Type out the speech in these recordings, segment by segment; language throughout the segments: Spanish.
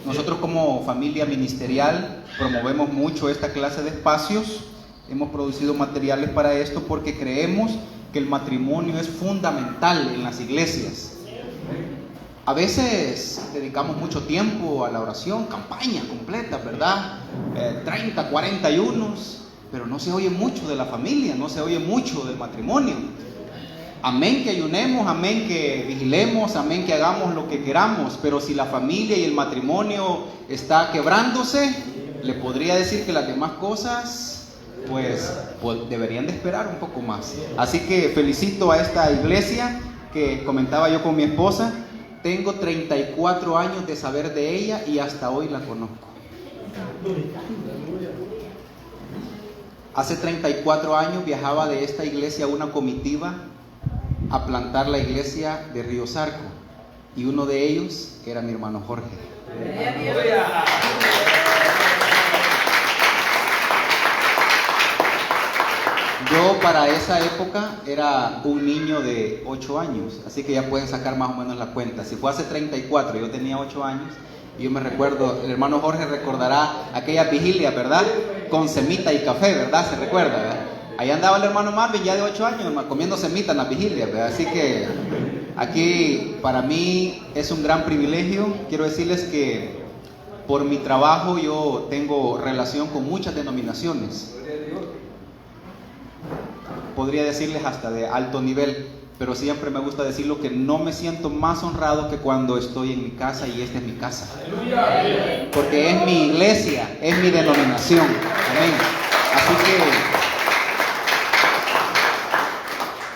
Nosotros como familia ministerial promovemos mucho esta clase de espacios. Hemos producido materiales para esto porque creemos que el matrimonio es fundamental en las iglesias. A veces dedicamos mucho tiempo a la oración, campaña completa, ¿verdad? 30, 40 ayunos, pero no se oye mucho de la familia, no se oye mucho del matrimonio. Amén que ayunemos, amén que vigilemos, amén que hagamos lo que queramos, pero si la familia y el matrimonio está quebrándose, le podría decir que las demás cosas pues deberían de esperar un poco más. Así que felicito a esta iglesia que comentaba yo con mi esposa. Tengo 34 años de saber de ella y hasta hoy la conozco. Hace 34 años viajaba de esta iglesia una comitiva a plantar la iglesia de Río Zarco, y uno de ellos era mi hermano Jorge. Yo para esa época era un niño de 8 años, así que ya pueden sacar más o menos la cuenta. Si fue hace 34, yo tenía 8 años, y yo me recuerdo, el hermano Jorge recordará aquella vigilia, ¿verdad? Con semita y café, ¿verdad? Se recuerda, ¿verdad? Ahí andaba el hermano Marvin ya de 8 años comiendo semita en la vigilia, ¿verdad? Así que aquí para mí es un gran privilegio. Quiero decirles que por mi trabajo yo tengo relación con muchas denominaciones. Podría decirles hasta de alto nivel, pero siempre me gusta decirlo que no me siento más honrado que cuando estoy en mi casa, y esta es mi casa. Porque es mi iglesia, es mi denominación. Amén. Así que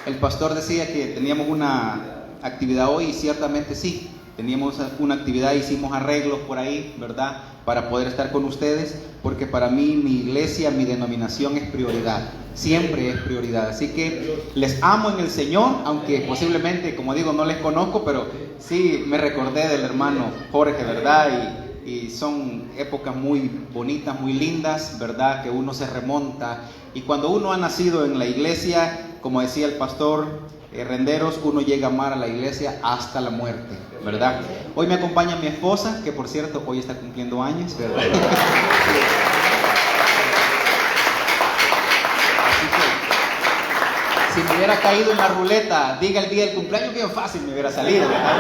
el pastor decía que teníamos una actividad hoy, y ciertamente sí, teníamos una actividad, hicimos arreglos por ahí, ¿verdad? Para poder estar con ustedes, porque para mí mi iglesia, mi denominación es prioridad, siempre es prioridad. Así que les amo en el Señor, aunque posiblemente, como digo, no les conozco, pero sí me recordé del hermano Jorge, ¿verdad? Y son épocas muy bonitas, muy lindas, ¿verdad? Que uno se remonta, y cuando uno ha nacido en la iglesia, como decía el pastor Renderos, uno llega a amar a la iglesia hasta la muerte, ¿verdad? Hoy me acompaña mi esposa, que por cierto hoy está cumpliendo años, ¿verdad? Así que si me hubiera caído en la ruleta, diga el día del cumpleaños, bien fácil me hubiera salido, ¿verdad?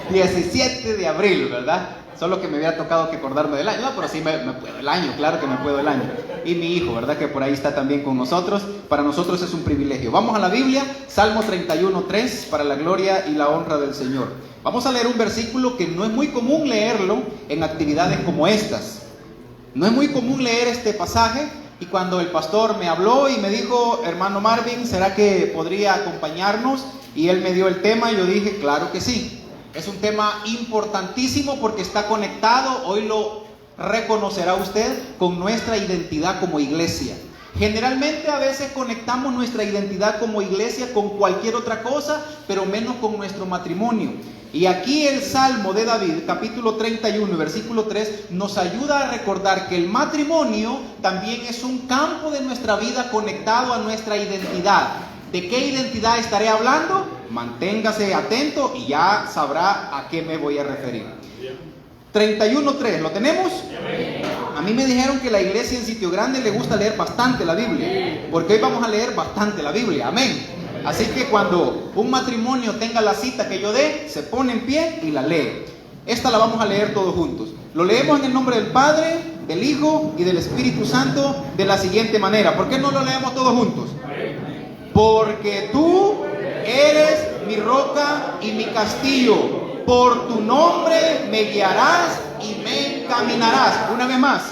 17 de abril, ¿verdad? Solo que me hubiera tocado que acordarme del año. No, pero sí me puedo el año, claro que me puedo el año. Y mi hijo, ¿verdad? Que por ahí está también con nosotros. Para nosotros es un privilegio. Vamos a la Biblia, Salmo 31:3, para la gloria y la honra del Señor. Vamos a leer un versículo que no es muy común leerlo en actividades como estas. No es muy común leer este pasaje. Y cuando el pastor me habló y me dijo, hermano Marvin, ¿será que podría acompañarnos? Y él me dio el tema, y yo dije, claro que sí. Es un tema importantísimo porque está conectado, hoy lo reconocerá usted, con nuestra identidad como iglesia. Generalmente a veces conectamos nuestra identidad como iglesia con cualquier otra cosa, pero menos con nuestro matrimonio. Y aquí el Salmo de David, capítulo 31, versículo 3, nos ayuda a recordar que el matrimonio también es un campo de nuestra vida conectado a nuestra identidad. ¿De qué identidad estaré hablando? Manténgase atento y ya sabrá a qué me voy a referir. 31:3, ¿lo tenemos? A mí me dijeron que la iglesia en Sitio Grande le gusta leer bastante la Biblia, porque hoy vamos a leer bastante la Biblia, amén. Así que cuando un matrimonio tenga la cita que yo dé, se pone en pie y la lee. Esta la vamos a leer todos juntos. Lo leemos en el nombre del Padre, del Hijo y del Espíritu Santo de la siguiente manera. ¿Por qué no lo leemos todos juntos? Porque tú eres mi roca y mi castillo, por tu nombre me guiarás y me encaminarás. Una vez más,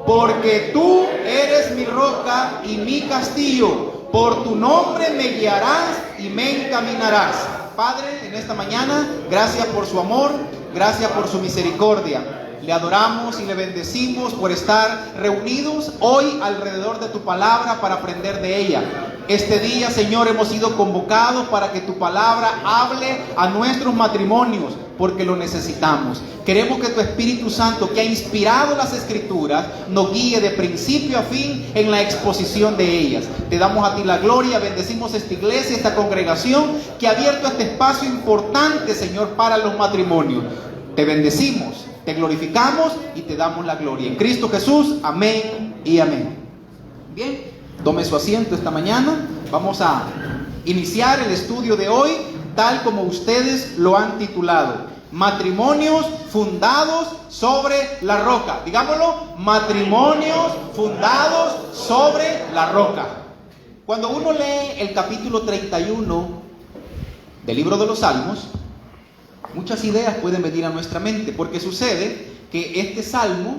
porque tú eres mi roca y mi castillo, por tu nombre me guiarás y me encaminarás. Padre, en esta mañana, gracias por su amor, gracias por su misericordia. Le adoramos y le bendecimos por estar reunidos hoy alrededor de tu palabra para aprender de ella. Este día, Señor, hemos sido convocados para que tu palabra hable a nuestros matrimonios, porque lo necesitamos. Queremos que tu Espíritu Santo, que ha inspirado las Escrituras, nos guíe de principio a fin en la exposición de ellas. Te damos a ti la gloria, bendecimos esta iglesia, esta congregación que ha abierto este espacio importante, Señor, para los matrimonios. Te bendecimos, Te glorificamos y te damos la gloria. En Cristo Jesús, amén y amén. Bien, tome su asiento esta mañana. Vamos a iniciar el estudio de hoy tal como ustedes lo han titulado: matrimonios fundados sobre la roca. Digámoslo, matrimonios fundados sobre la roca. Cuando uno lee el capítulo 31 del libro de los Salmos, muchas ideas pueden venir a nuestra mente, porque sucede que este salmo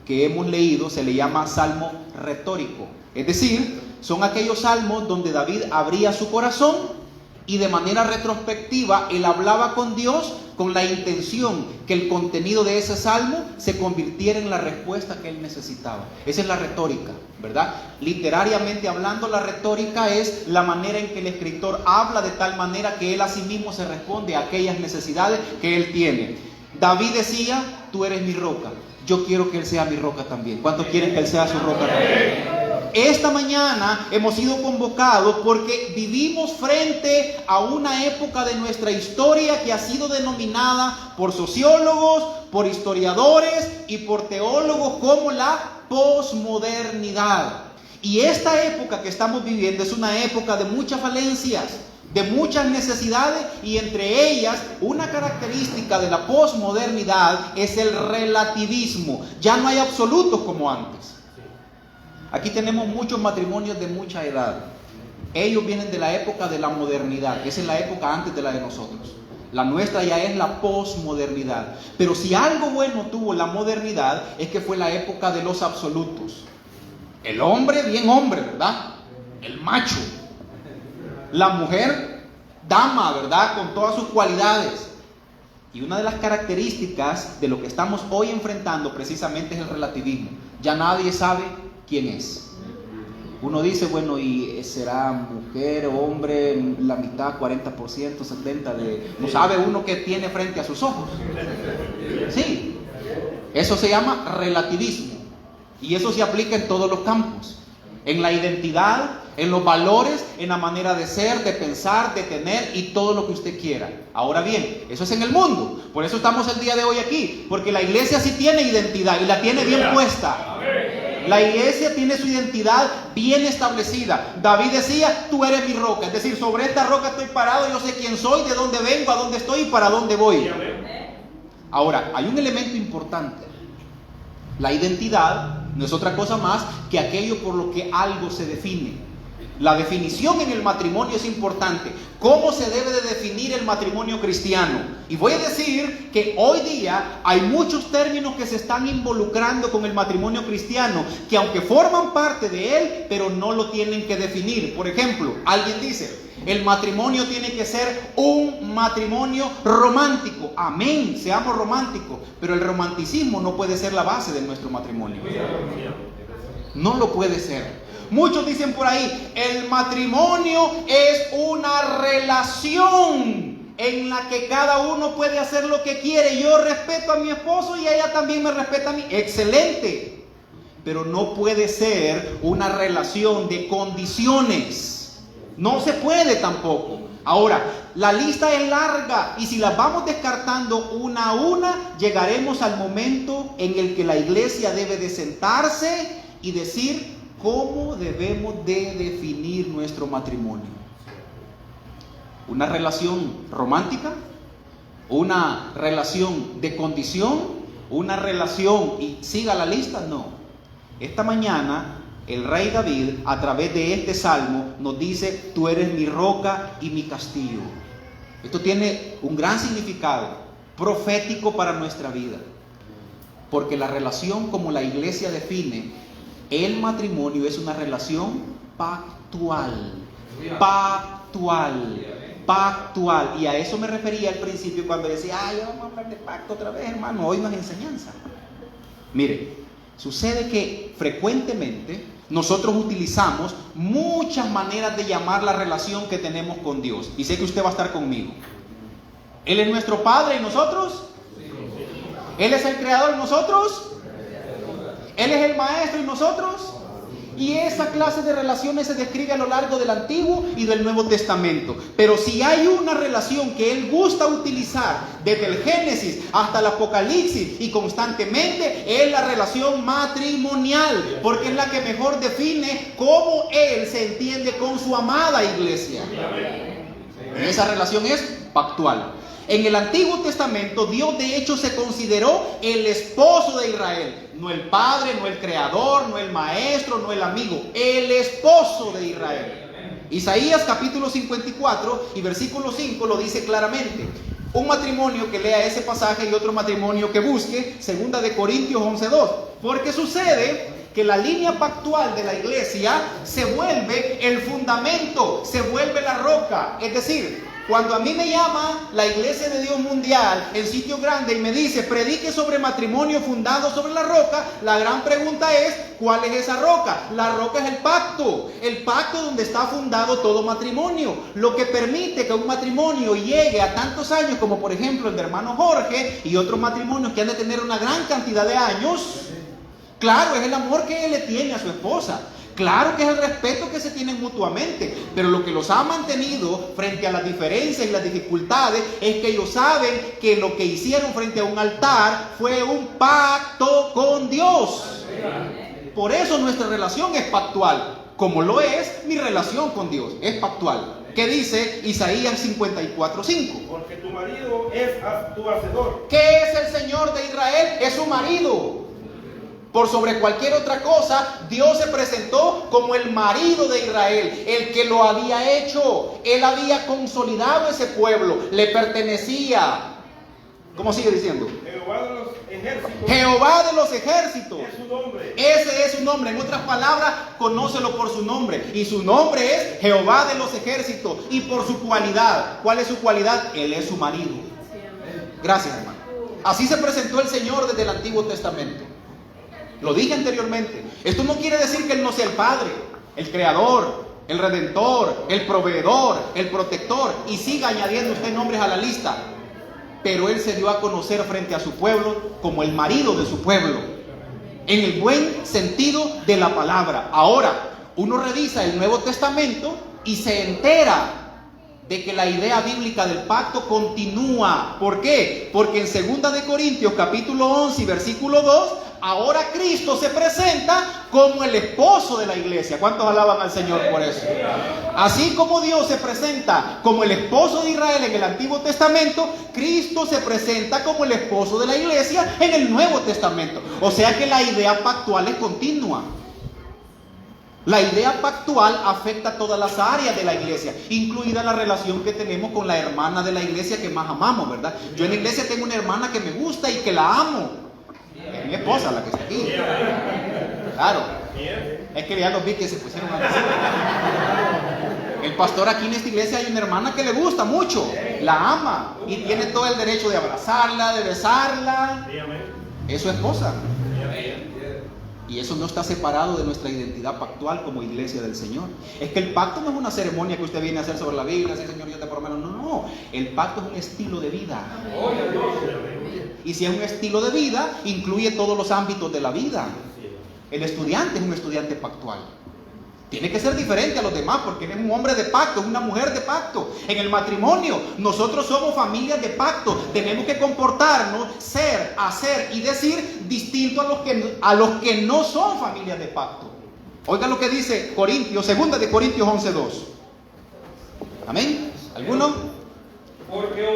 que hemos leído se le llama salmo retórico. Es decir, son aquellos salmos donde David abría su corazón y de manera retrospectiva él hablaba con Dios con la intención que el contenido de ese salmo se convirtiera en la respuesta que él necesitaba. Esa es la retórica, ¿verdad? Literariamente hablando, la retórica es la manera en que el escritor habla de tal manera que él a sí mismo se responde a aquellas necesidades que él tiene. David decía: tú eres mi roca. Yo quiero que él sea mi roca también. ¿Cuántos quieren que él sea su roca también? Esta mañana hemos sido convocados porque vivimos frente a una época de nuestra historia que ha sido denominada por sociólogos, por historiadores y por teólogos como la posmodernidad. Y esta época que estamos viviendo es una época de muchas falencias, de muchas necesidades, y entre ellas una característica de la posmodernidad es el relativismo. Ya no hay absolutos como antes. Aquí tenemos muchos matrimonios de mucha edad. Ellos vienen de la época de la modernidad. Esa es la época antes de la de nosotros. La nuestra ya es la posmodernidad. Pero si algo bueno tuvo la modernidad, es que fue la época de los absolutos. El hombre, bien hombre, ¿verdad? El macho. La mujer, dama, ¿verdad? Con todas sus cualidades. Y una de las características de lo que estamos hoy enfrentando precisamente es el relativismo. Ya nadie sabe quién es. Uno dice, bueno, y será mujer, hombre, la mitad, 40%, 70%, no sabe uno qué tiene frente a sus ojos. Sí, eso se llama relativismo. Y eso se aplica en todos los campos. En la identidad, en los valores, en la manera de ser, de pensar, de tener y todo lo que usted quiera. Ahora bien, eso es en el mundo. Por eso estamos el día de hoy aquí. Porque la iglesia sí tiene identidad y la tiene bien puesta. La iglesia tiene su identidad bien establecida. David decía: tú eres mi roca. Es decir, sobre esta roca estoy parado, yo sé quién soy, de dónde vengo, a dónde estoy y para dónde voy. Ahora, hay un elemento importante. La identidad no es otra cosa más que aquello por lo que algo se define. La definición en el matrimonio es importante. ¿Cómo se debe de definir el matrimonio cristiano? Y voy a decir que hoy día hay muchos términos que se están involucrando con el matrimonio cristiano, que aunque forman parte de él, pero no lo tienen que definir. Por ejemplo, alguien dice: el matrimonio tiene que ser un matrimonio romántico. Amén, seamos románticos. Pero el romanticismo no puede ser la base de nuestro matrimonio. No lo puede ser. Muchos dicen por ahí: el matrimonio es una relación en la que cada uno puede hacer lo que quiere. Yo respeto a mi esposo y ella también me respeta a mí. Excelente. Pero no puede ser una relación de condiciones. No se puede tampoco. Ahora, la lista es larga y si las vamos descartando una a una, llegaremos al momento en el que la iglesia debe de sentarse y decir cómo debemos de definir nuestro matrimonio. ¿Una relación romántica? ¿Una relación de condición? ¿Una relación y siga la lista? No. Esta mañana el rey David, a través de este salmo, nos dice: tú eres mi roca y mi castillo. Esto tiene un gran significado profético para nuestra vida, porque la relación como la iglesia define el matrimonio es una relación pactual. Pactual. Y a eso me refería al principio cuando decía: ya vamos a hablar de pacto otra vez, hermano. Hoy no es enseñanza. Mire, sucede que frecuentemente nosotros utilizamos muchas maneras de llamar la relación que tenemos con Dios. Y sé que usted va a estar conmigo. Él es nuestro Padre y nosotros. Él es el Creador y nosotros. Él es el Maestro y nosotros. Y esa clase de relaciones se describe a lo largo del Antiguo y del Nuevo Testamento. Pero si hay una relación que Él gusta utilizar desde el Génesis hasta el Apocalipsis y constantemente, es la relación matrimonial, porque es la que mejor define cómo Él se entiende con su amada iglesia. Y esa relación es pactual. En el Antiguo Testamento, Dios de hecho se consideró el esposo de Israel. No el padre, no el creador, no el maestro, no el amigo. El esposo de Israel. Isaías capítulo 54 y versículo 5 lo dice claramente. Un matrimonio que lea ese pasaje y otro matrimonio que busque, 2 de Corintios 11:2. Porque sucede que la línea pactual de la iglesia se vuelve el fundamento, se vuelve la roca. Es decir, cuando a mí me llama la Iglesia de Dios Mundial en Sitio Grande y me dice, predique sobre matrimonio fundado sobre la roca, la gran pregunta es, ¿cuál es esa roca? La roca es el pacto donde está fundado todo matrimonio. Lo que permite que un matrimonio llegue a tantos años, como por ejemplo el de hermano Jorge y otros matrimonios que han de tener una gran cantidad de años, claro, es el amor que él le tiene a su esposa. Claro que es el respeto que se tienen mutuamente, pero lo que los ha mantenido frente a las diferencias y las dificultades es que ellos saben que lo que hicieron frente a un altar fue un pacto con Dios. Por eso nuestra relación es pactual, como lo es mi relación con Dios, es pactual. ¿Qué dice Isaías 54:5? Porque tu marido es tu hacedor. ¿Qué es el Señor de Israel? Es su marido. Por sobre cualquier otra cosa, Dios se presentó como el marido de Israel, el que lo había hecho. Él había consolidado ese pueblo, le pertenecía. ¿Cómo sigue diciendo? Jehová de los ejércitos. Jehová de los ejércitos. Es su nombre. Ese es su nombre. En otras palabras, conócelo por su nombre. Y su nombre es Jehová de los ejércitos. Y por su cualidad. ¿Cuál es su cualidad? Él es su marido. Gracias, hermano. Así se presentó el Señor desde el Antiguo Testamento. Lo dije anteriormente. Esto no quiere decir que Él no sea el Padre, el Creador, el Redentor, el Proveedor, el Protector. Y siga añadiendo usted nombres a la lista. Pero Él se dio a conocer frente a su pueblo como el marido de su pueblo. En el buen sentido de la palabra. Ahora, uno revisa el Nuevo Testamento y se entera de que la idea bíblica del pacto continúa. ¿Por qué? Porque en 2 de Corintios capítulo 11 y versículo 2, ahora Cristo se presenta como el esposo de la iglesia. ¿Cuántos alaban al Señor por eso? Así como Dios se presenta como el esposo de Israel en el Antiguo Testamento, Cristo se presenta como el esposo de la iglesia en el Nuevo Testamento. O sea que la idea pactual es continua. La idea pactual afecta a todas las áreas de la iglesia, incluida la relación que tenemos con la hermana de la iglesia que más amamos, ¿verdad? Yo en la iglesia tengo una hermana que me gusta y que la amo. Es mi esposa la que está aquí. Claro. Es que ya los vi que se pusieron a decir. El pastor aquí en esta iglesia hay una hermana que le gusta mucho, la ama y tiene todo el derecho de abrazarla, de besarla. Es su esposa. Y eso no está separado de nuestra identidad pactual como iglesia del Señor. Es que el pacto no es una ceremonia que usted viene a hacer sobre la Biblia, así, Señor, yo te prometo. No. El pacto es un estilo de vida. Y si es un estilo de vida, incluye todos los ámbitos de la vida. El estudiante es un estudiante pactual. Tiene que ser diferente a los demás porque es un hombre de pacto, es una mujer de pacto. En el matrimonio, nosotros somos familias de pacto. Tenemos que comportarnos, ser, hacer y decir distinto a los que no son familias de pacto. Oiga lo que dice Corintios, 2 de Corintios 11:2. Amén. ¿Alguno? Porque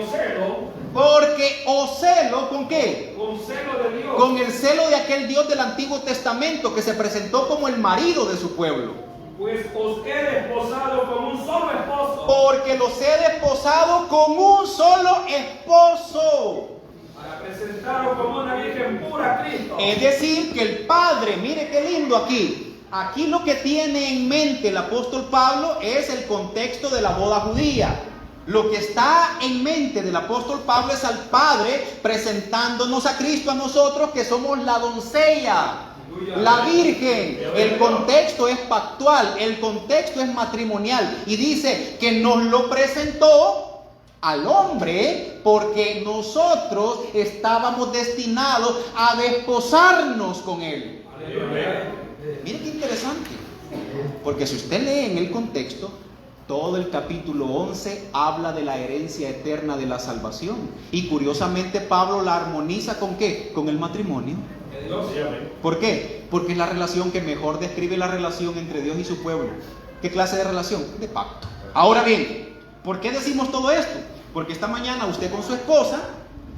os celo, ¿con qué? Con celo de Dios. Con el celo de aquel Dios del Antiguo Testamento que se presentó como el marido de su pueblo. Pues os he desposado con un solo esposo. Porque los he desposado con un solo esposo. Para presentaros como una virgen pura a Cristo. Es decir, que el Padre, mire qué lindo aquí. Aquí lo que tiene en mente el apóstol Pablo es el contexto de la boda judía. Lo que está en mente del apóstol Pablo es al Padre presentándonos a Cristo a nosotros que somos la doncella. La virgen. El contexto es pactual, el contexto es matrimonial y dice que nos lo presentó al hombre porque nosotros estábamos destinados a desposarnos con él. Mire qué interesante. Porque si usted lee en el contexto, todo el capítulo 11 habla de la herencia eterna de la salvación. Y curiosamente Pablo la armoniza ¿con qué? Con el matrimonio. ¿Por qué? Porque es la relación que mejor describe la relación entre Dios y su pueblo. ¿Qué clase de relación? De pacto. Ahora bien, ¿por qué decimos todo esto? Porque esta mañana usted con su esposa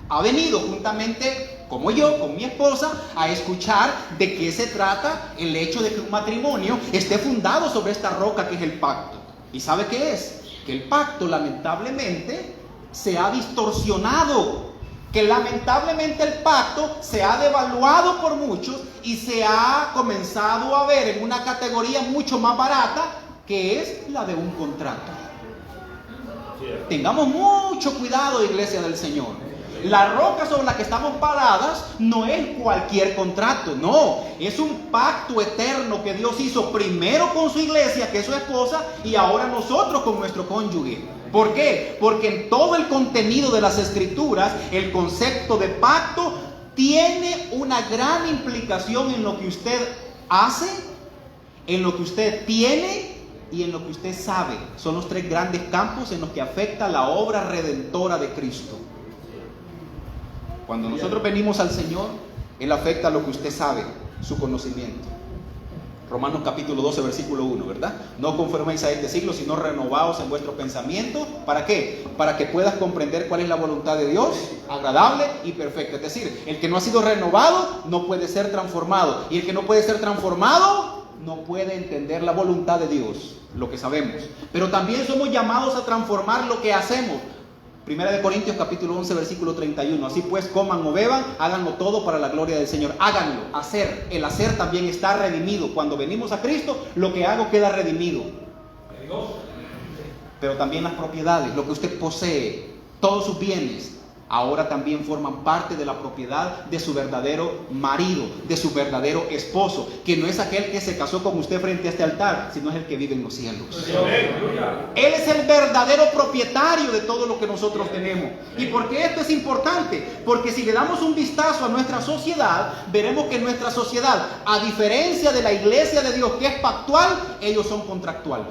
ha venido juntamente, como yo, con mi esposa, a escuchar de qué se trata el hecho de que un matrimonio esté fundado sobre esta roca que es el pacto. ¿Y sabe qué es? Que el pacto lamentablemente se ha distorsionado, que lamentablemente el pacto se ha devaluado por muchos y se ha comenzado a ver en una categoría mucho más barata, que es la de un contrato. Tengamos mucho cuidado, iglesia del Señor. La roca sobre la que estamos paradas no es cualquier contrato, no, es un pacto eterno que Dios hizo primero con su iglesia, que es su esposa, y ahora nosotros con nuestro cónyuge. ¿Por qué? Porque en todo el contenido de las Escrituras, el concepto de pacto tiene una gran implicación en lo que usted hace, en lo que usted tiene y en lo que usted sabe. Son los tres grandes campos en los que afecta la obra redentora de Cristo. Cuando nosotros venimos al Señor, Él afecta lo que usted sabe, su conocimiento. Romanos capítulo 12, versículo 1, ¿verdad? No conforméis a este siglo, sino renovaos en vuestro pensamiento. ¿Para qué? Para que puedas comprender cuál es la voluntad de Dios, agradable y perfecta. Es decir, el que no ha sido renovado no puede ser transformado. Y el que no puede ser transformado no puede entender la voluntad de Dios, lo que sabemos. Pero también somos llamados a transformar lo que hacemos. Primera de Corintios capítulo 11 versículo 31. Así pues, coman o beban, háganlo todo para la gloria del Señor. Háganlo, hacer. El hacer también está redimido. Cuando venimos a Cristo, lo que hago queda redimido. Pero también las propiedades, lo que usted posee, todos sus bienes, ahora también forman parte de la propiedad de su verdadero marido, de su verdadero esposo, que no es aquel que se casó con usted frente a este altar, sino es el que vive en los cielos. Él es el verdadero propietario de todo lo que nosotros tenemos. ¿Y por qué esto es importante? Porque si le damos un vistazo a nuestra sociedad, veremos que nuestra sociedad, a diferencia de la iglesia de Dios que es pactual, ellos son contractuales.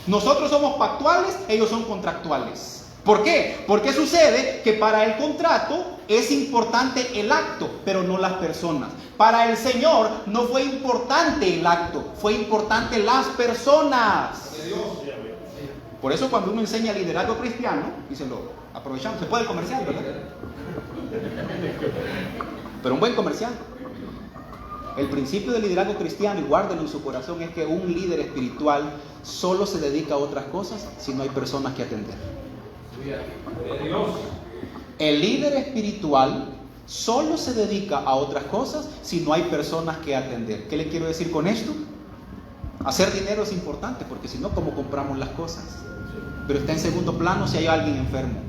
Nosotros somos pactuales, ellos son contractuales. ¿Por qué? Porque sucede que para el contrato es importante el acto, pero no las personas. Para el Señor no fue importante el acto, fue importante las personas. Por eso cuando uno enseña liderazgo cristiano, y se lo aprovechamos, se puede el comercial, ¿verdad? Pero un buen comercial. El principio del liderazgo cristiano, y guárdenlo en su corazón, es que un líder espiritual solo se dedica a otras cosas si no hay personas que atender. El líder espiritual solo se dedica a otras cosas si no hay personas que atender. ¿Qué le quiero decir con esto? Hacer dinero es importante, porque si no, ¿cómo compramos las cosas? Pero está en segundo plano si hay alguien enfermo.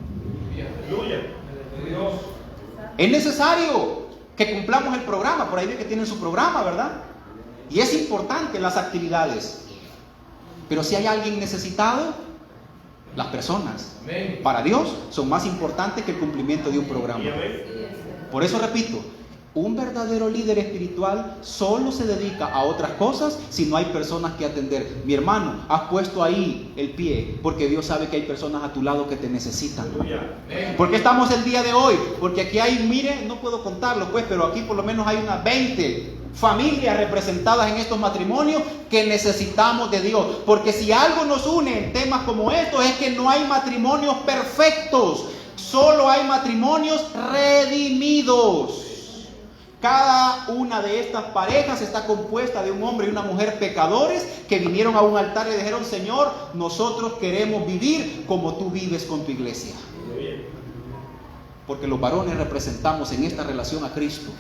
Es necesario que cumplamos el programa. Por ahí ve que tienen su programa, ¿verdad? Y es importante las actividades. Pero si hay alguien necesitado, las personas para Dios son más importantes que el cumplimiento de un programa. Por eso repito, un verdadero líder espiritual solo se dedica a otras cosas si no hay personas que atender. Mi hermano, has puesto ahí el pie porque Dios sabe que hay personas a tu lado que te necesitan. ¿Por qué estamos el día de hoy? Porque aquí hay, mire, no puedo contarlo pues, pero aquí por lo menos hay unas 20 familias representadas en estos matrimonios que necesitamos de Dios. Porque si algo nos une en temas como estos es que no hay matrimonios perfectos, solo hay matrimonios redimidos. Cada una de estas parejas está compuesta de un hombre y una mujer pecadores que vinieron a un altar y le dijeron: Señor, nosotros queremos vivir como tú vives con tu iglesia. Porque los varones representamos en esta relación a Cristo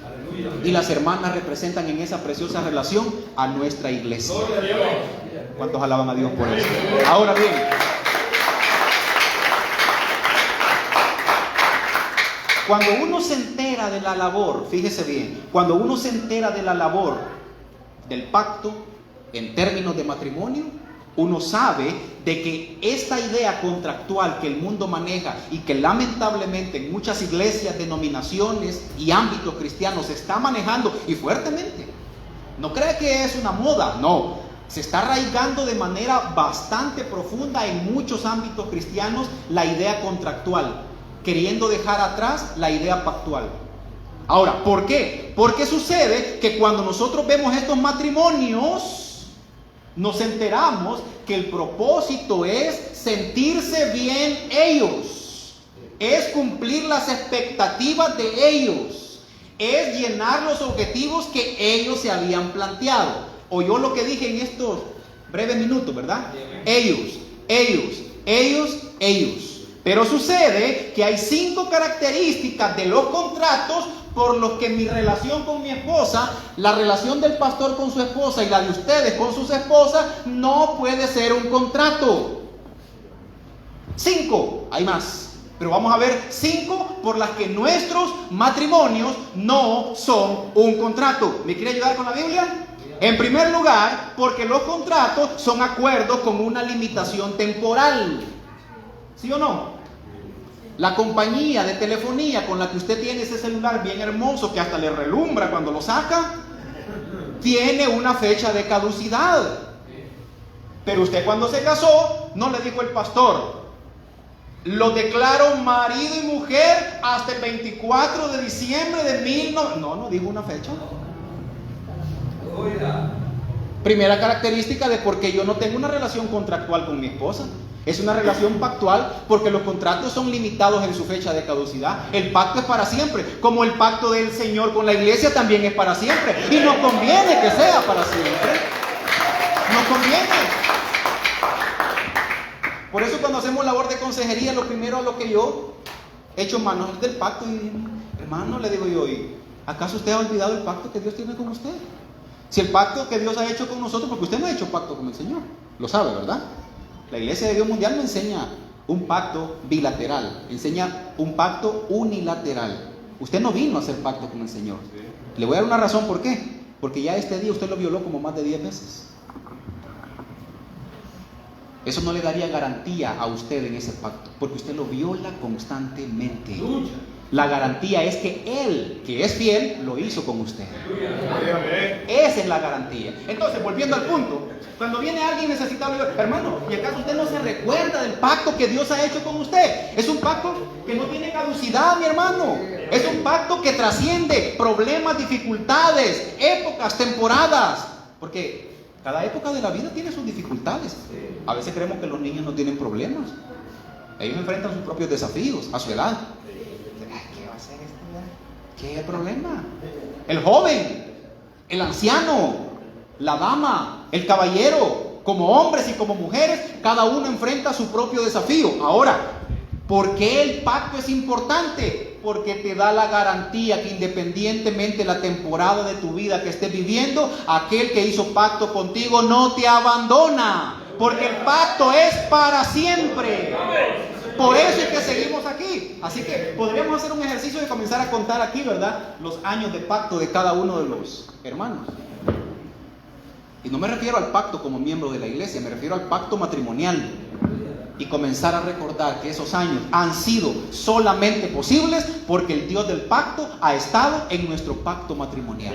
y las hermanas representan en esa preciosa relación a nuestra iglesia. ¿Cuántos alaban a Dios por eso? Ahora bien, cuando uno se entera de la labor, fíjese bien, cuando uno se entera de la labor del pacto en términos de matrimonio, uno sabe de que esta idea contractual que el mundo maneja y que lamentablemente en muchas iglesias, denominaciones y ámbitos cristianos se está manejando y fuertemente. No cree que es una moda, no. Se está arraigando de manera bastante profunda en muchos ámbitos cristianos la idea contractual, queriendo dejar atrás la idea pactual. Ahora, ¿por qué? Porque sucede que cuando nosotros vemos estos matrimonios, nos enteramos que el propósito es sentirse bien ellos, es cumplir las expectativas de ellos, es llenar los objetivos que ellos se habían planteado. Oyó lo que dije en estos breves minutos, ¿verdad? Ellos. Pero sucede que hay 5 características de los contratos por los que mi relación con mi esposa, la relación del pastor con su esposa y la de ustedes con sus esposas no puede ser un contrato. 5, hay más, pero vamos a ver 5 por las que nuestros matrimonios no son un contrato. ¿Me quiere ayudar con la Biblia? En primer lugar, porque los contratos son acuerdos con una limitación temporal. ¿Sí o no? La compañía de telefonía con la que usted tiene ese celular bien hermoso que hasta le relumbra cuando lo saca, tiene una fecha de caducidad. Pero usted cuando se casó, no le dijo el pastor: lo declaro marido y mujer hasta el 24 de diciembre de 1900. No dijo una fecha. Primera característica de por qué yo no tengo una relación contractual con mi esposa. Es una relación pactual porque los contratos son limitados en su fecha de caducidad. El pacto es para siempre, como el pacto del Señor con la iglesia también es para siempre. Y nos conviene que sea para siempre. Nos conviene. Por eso cuando hacemos labor de consejería, lo primero a lo que yo echo mano es del pacto. Y hermano, le digo yo, ¿acaso usted ha olvidado el pacto que Dios tiene con usted? Si el pacto que Dios ha hecho con nosotros, porque usted no ha hecho pacto con el Señor, lo sabe, ¿verdad? La Iglesia de Dios Mundial no enseña un pacto bilateral, enseña un pacto unilateral. Usted no vino a hacer pacto con el Señor. Le voy a dar una razón por qué. Porque ya este día usted lo violó como más de 10 veces. Eso no le daría garantía a usted en ese pacto, porque usted lo viola constantemente. La garantía es que Él, que es fiel, lo hizo con usted. Esa es la garantía. Entonces, volviendo al punto, cuando viene alguien necesitado, le digo, hermano, ¿y acaso usted no se recuerda del pacto que Dios ha hecho con usted? Es un pacto que no tiene caducidad, mi hermano. Es un pacto que trasciende problemas, dificultades, épocas, temporadas. Porque cada época de la vida tiene sus dificultades. A veces creemos que los niños no tienen problemas. Ellos enfrentan sus propios desafíos a su edad. ¿Qué es el problema? El joven, el anciano, la dama, el caballero, como hombres y como mujeres, cada uno enfrenta su propio desafío. Ahora, ¿por qué el pacto es importante? Porque te da la garantía que independientemente de la temporada de tu vida que estés viviendo, aquel que hizo pacto contigo no te abandona. Porque el pacto es para siempre. Por eso es que seguimos aquí. Así que podríamos hacer un ejercicio de comenzar a contar aquí, ¿verdad?, los años de pacto de cada uno de los hermanos. Y no me refiero al pacto como miembro de la iglesia, me refiero al pacto matrimonial. Y comenzar a recordar que esos años han sido solamente posibles porque el Dios del pacto ha estado en nuestro pacto matrimonial.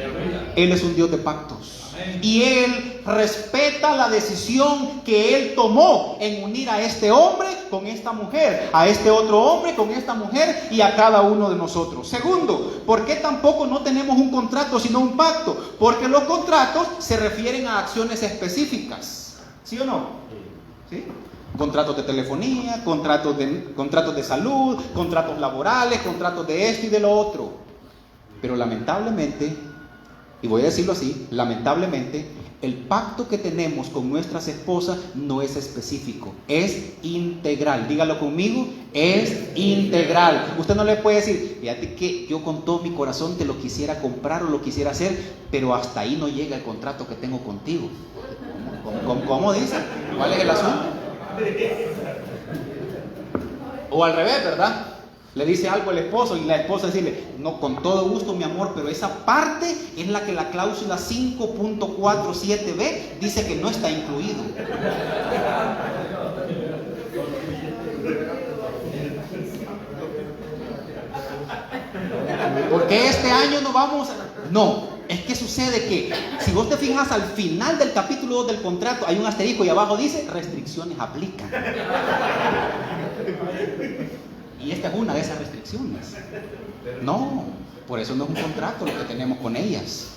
Él es un Dios de pactos. Y Él respeta la decisión que Él tomó en unir a este hombre con esta mujer, a este otro hombre con esta mujer y a cada uno de nosotros. Segundo, ¿por qué tampoco no tenemos un contrato sino un pacto? Porque los contratos se refieren a acciones específicas. ¿Sí o no? ¿Sí? Contratos de telefonía, contratos de salud, contratos laborales, contratos de esto y de lo otro. Pero lamentablemente, y voy a decirlo así, lamentablemente, el pacto que tenemos con nuestras esposas no es específico, es integral. Dígalo conmigo, es integral. Usted no le puede decir, fíjate que yo con todo mi corazón te lo quisiera comprar o lo quisiera hacer, pero hasta ahí no llega el contrato que tengo contigo. ¿Cómo dice? ¿Cuál es el asunto? O al revés, ¿verdad? Le dice algo el esposo y la esposa decirle, no, con todo gusto mi amor, pero esa parte es la que la cláusula 5.47b dice que no está incluido. Porque este año no vamos a... No, Es que sucede que, si vos te fijas al final del capítulo 2 del contrato, hay un asterisco y abajo dice, restricciones aplican. Y esta es una de esas restricciones. No, por eso no es un contrato lo que tenemos con ellas.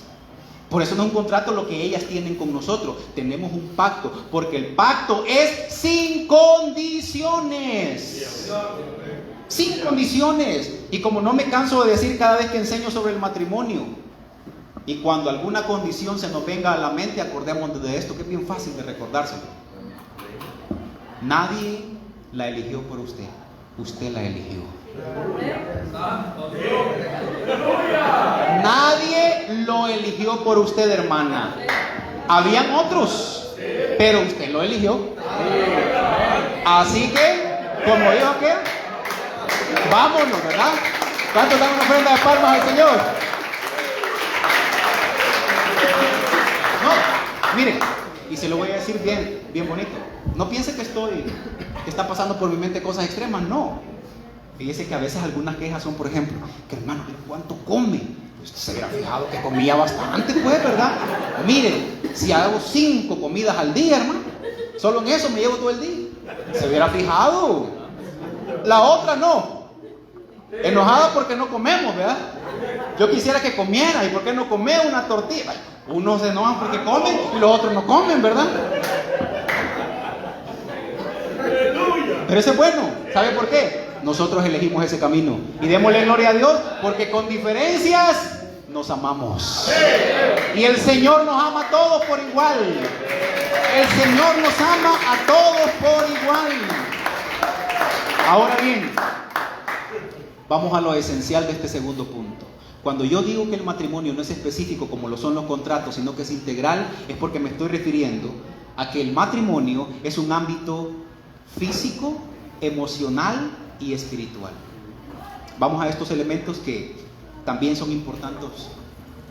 Por eso no es un contrato lo que ellas tienen con nosotros. Tenemos un pacto, porque el pacto es sin condiciones. Sin condiciones. Y como no me canso de decir cada vez que enseño sobre el matrimonio, y cuando alguna condición se nos venga a la mente, acordémonos de esto, que es bien fácil de recordárselo. Nadie la eligió por usted, usted la eligió. Nadie lo eligió por usted, hermana. Habían otros, pero usted lo eligió. Así que, como dijo que, vámonos, ¿verdad? ¿Cuántos dan una ofrenda de palmas al Señor? No, miren, y se lo voy a decir bien bonito. No piense que está pasando por mi mente cosas extremas, no. Fíjese que a veces algunas quejas son, por ejemplo, que hermano, ¿cuánto come? Usted se hubiera fijado que comía bastante, pues, ¿verdad? Miren, si hago 5 comidas al día, hermano, solo en eso me llevo todo el día. Se hubiera fijado. La otra no. Enojada porque no comemos, ¿verdad? Yo quisiera que comiera, ¿y por qué no come una tortilla? Unos se enojan porque comen y los otros no comen, ¿verdad? Pero ese es bueno. ¿Sabe por qué? Nosotros elegimos ese camino. Y démosle gloria a Dios, porque con diferencias nos amamos. Y el Señor nos ama a todos por igual. El Señor nos ama a todos por igual. Ahora bien, vamos a lo esencial de este segundo punto. Cuando yo digo que el matrimonio no es específico como lo son los contratos, sino que es integral, es porque me estoy refiriendo a que el matrimonio es un ámbito físico, emocional y espiritual. Vamos a estos elementos que también son importantes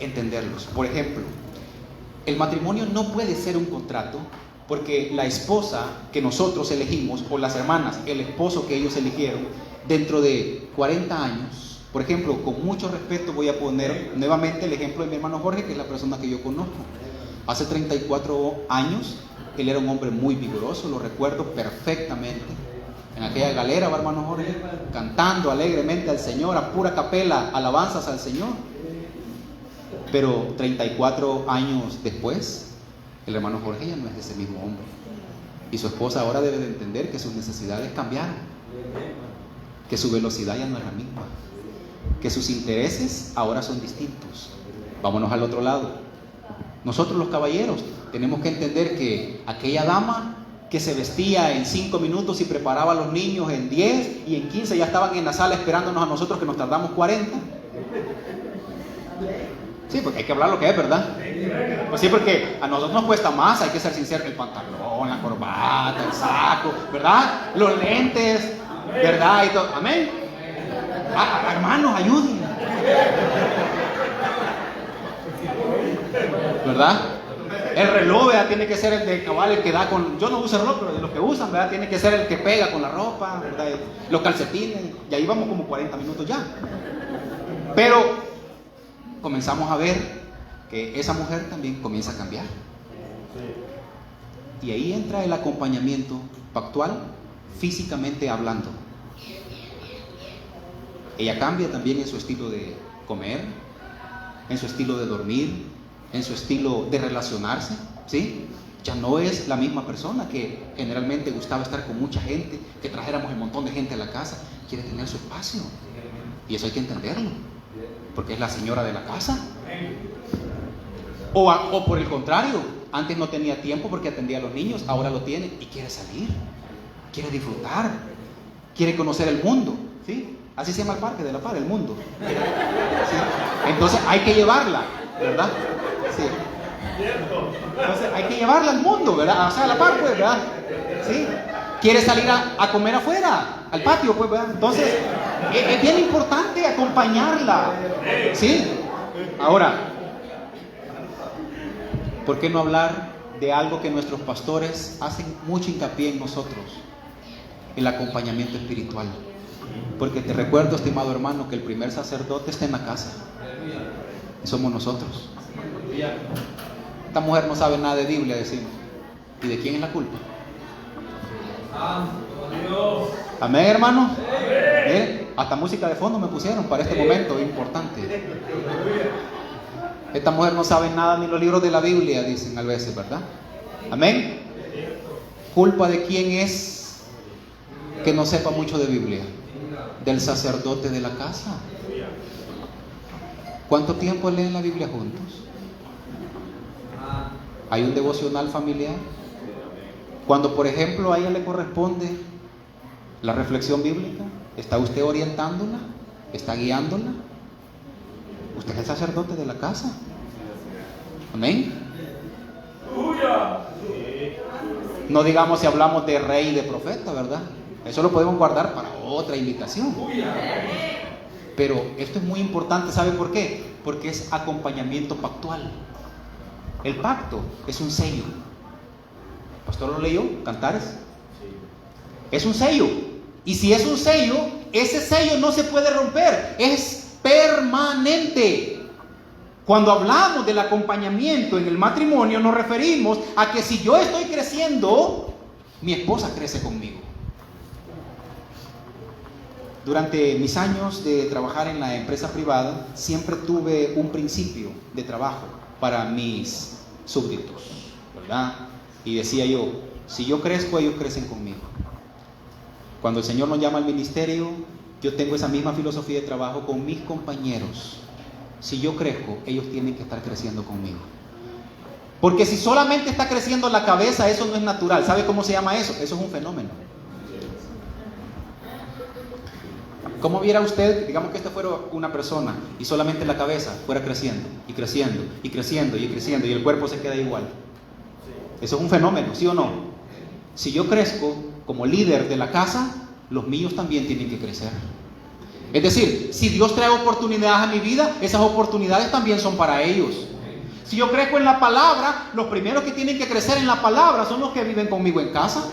entenderlos. Por ejemplo, el matrimonio no puede ser un contrato, porque la esposa que nosotros elegimos, o las hermanas, el esposo que ellos eligieron, dentro de 40 años, por ejemplo, con mucho respeto voy a poner nuevamente el ejemplo de mi hermano Jorge, que es la persona que yo conozco. Hace 34 años, él era un hombre muy vigoroso, lo recuerdo perfectamente. En aquella galera, va hermano Jorge, cantando alegremente al Señor, a pura capela, alabanzas al Señor. Pero 34 años después, el hermano Jorge ya no es ese mismo hombre. Y su esposa ahora debe de entender que sus necesidades cambiaron, que su velocidad ya no es la misma, que sus intereses ahora son distintos. Vámonos al otro lado. Nosotros los caballeros tenemos que entender que aquella dama que se vestía en 5 minutos y preparaba a los niños en 10 y en 15 ya estaban en la sala esperándonos a nosotros que nos tardamos 40. Sí, porque hay que hablar lo que es, ¿verdad? Pues sí, porque a nosotros nos cuesta más, hay que ser sinceros, el pantalón, la corbata, el saco, ¿verdad? Los lentes, ¿verdad? Y todo. Amén. Hermanos, ayuden. ¿Verdad? El reloj, ¿verdad? Tiene que ser el de cabal, el que da con... Yo no uso reloj, pero de los que usan, ¿verdad? Tiene que ser el que pega con la ropa, ¿verdad? Los calcetines, y ahí vamos como 40 minutos ya. Pero comenzamos a ver que esa mujer también comienza a cambiar. Y ahí entra el acompañamiento pactual, físicamente hablando. Ella cambia también en su estilo de comer, en su estilo de dormir, en su estilo de relacionarse, ¿sí? Ya no es la misma persona que generalmente gustaba estar con mucha gente, que trajéramos un montón de gente a la casa. Quiere tener su espacio. Y eso hay que entenderlo, porque es la señora de la casa. O por el contrario, antes no tenía tiempo porque atendía a los niños, ahora lo tiene y quiere salir, quiere disfrutar, quiere conocer el mundo, ¿sí? Así se llama el parque de la Par, el mundo, ¿sí? Entonces hay que llevarla, ¿verdad? Sí. Entonces hay que llevarla al mundo, ¿verdad? O sea, a la Par, pues, ¿verdad? ¿Sí? Quiere salir a comer afuera, al patio, pues, ¿verdad? Entonces es bien importante acompañarla, ¿sí? Ahora, ¿por qué no hablar de algo que nuestros pastores hacen mucho hincapié en nosotros? El acompañamiento espiritual. Porque te recuerdo, estimado hermano, que el primer sacerdote está en la casa. Somos nosotros. Esta mujer no sabe nada de Biblia, decimos. ¿Y de quién es la culpa? Amén, hermanos. Miren, hasta música de fondo me pusieron para este momento importante. Esta mujer no sabe nada ni los libros de la Biblia, dicen a veces, ¿verdad? Amén. ¿Culpa de quién es que no sepa mucho de Biblia? Del sacerdote de la casa. ¿Cuánto tiempo leen la Biblia juntos? ¿Hay un devocional familiar? Cuando, por ejemplo, a ella le corresponde la reflexión bíblica, ¿está usted orientándola? ¿Está guiándola? Usted es el sacerdote de la casa. Amén. No digamos si hablamos de rey y de profeta, ¿verdad? Eso lo podemos guardar para otra invitación. Pero esto es muy importante, ¿sabe por qué? Porque es acompañamiento pactual. El pacto es un sello. ¿El pastor lo leyó? Cantares. Es un sello. Y si es un sello, ese sello no se puede romper. Es permanente. Cuando hablamos del acompañamiento en el matrimonio, nos referimos a que si yo estoy creciendo, mi esposa crece conmigo. Durante mis años de trabajar en la empresa privada, siempre tuve un principio de trabajo para mis súbditos, ¿verdad? Y decía yo, si yo crezco, ellos crecen conmigo. Cuando el Señor nos llama al ministerio, yo tengo esa misma filosofía de trabajo con mis compañeros. Si yo crezco, ellos tienen que estar creciendo conmigo. Porque si solamente está creciendo la cabeza, eso no es natural. ¿Sabe cómo se llama eso? Eso es un fenómeno. ¿Cómo viera usted, digamos que esta fuera una persona y solamente la cabeza fuera creciendo y creciendo y creciendo y creciendo y el cuerpo se queda igual? Eso es un fenómeno, ¿sí o no? Si yo crezco como líder de la casa, los míos también tienen que crecer. Es decir, si Dios trae oportunidades a mi vida, esas oportunidades también son para ellos. Si yo crezco en la palabra, los primeros que tienen que crecer en la palabra son los que viven conmigo en casa.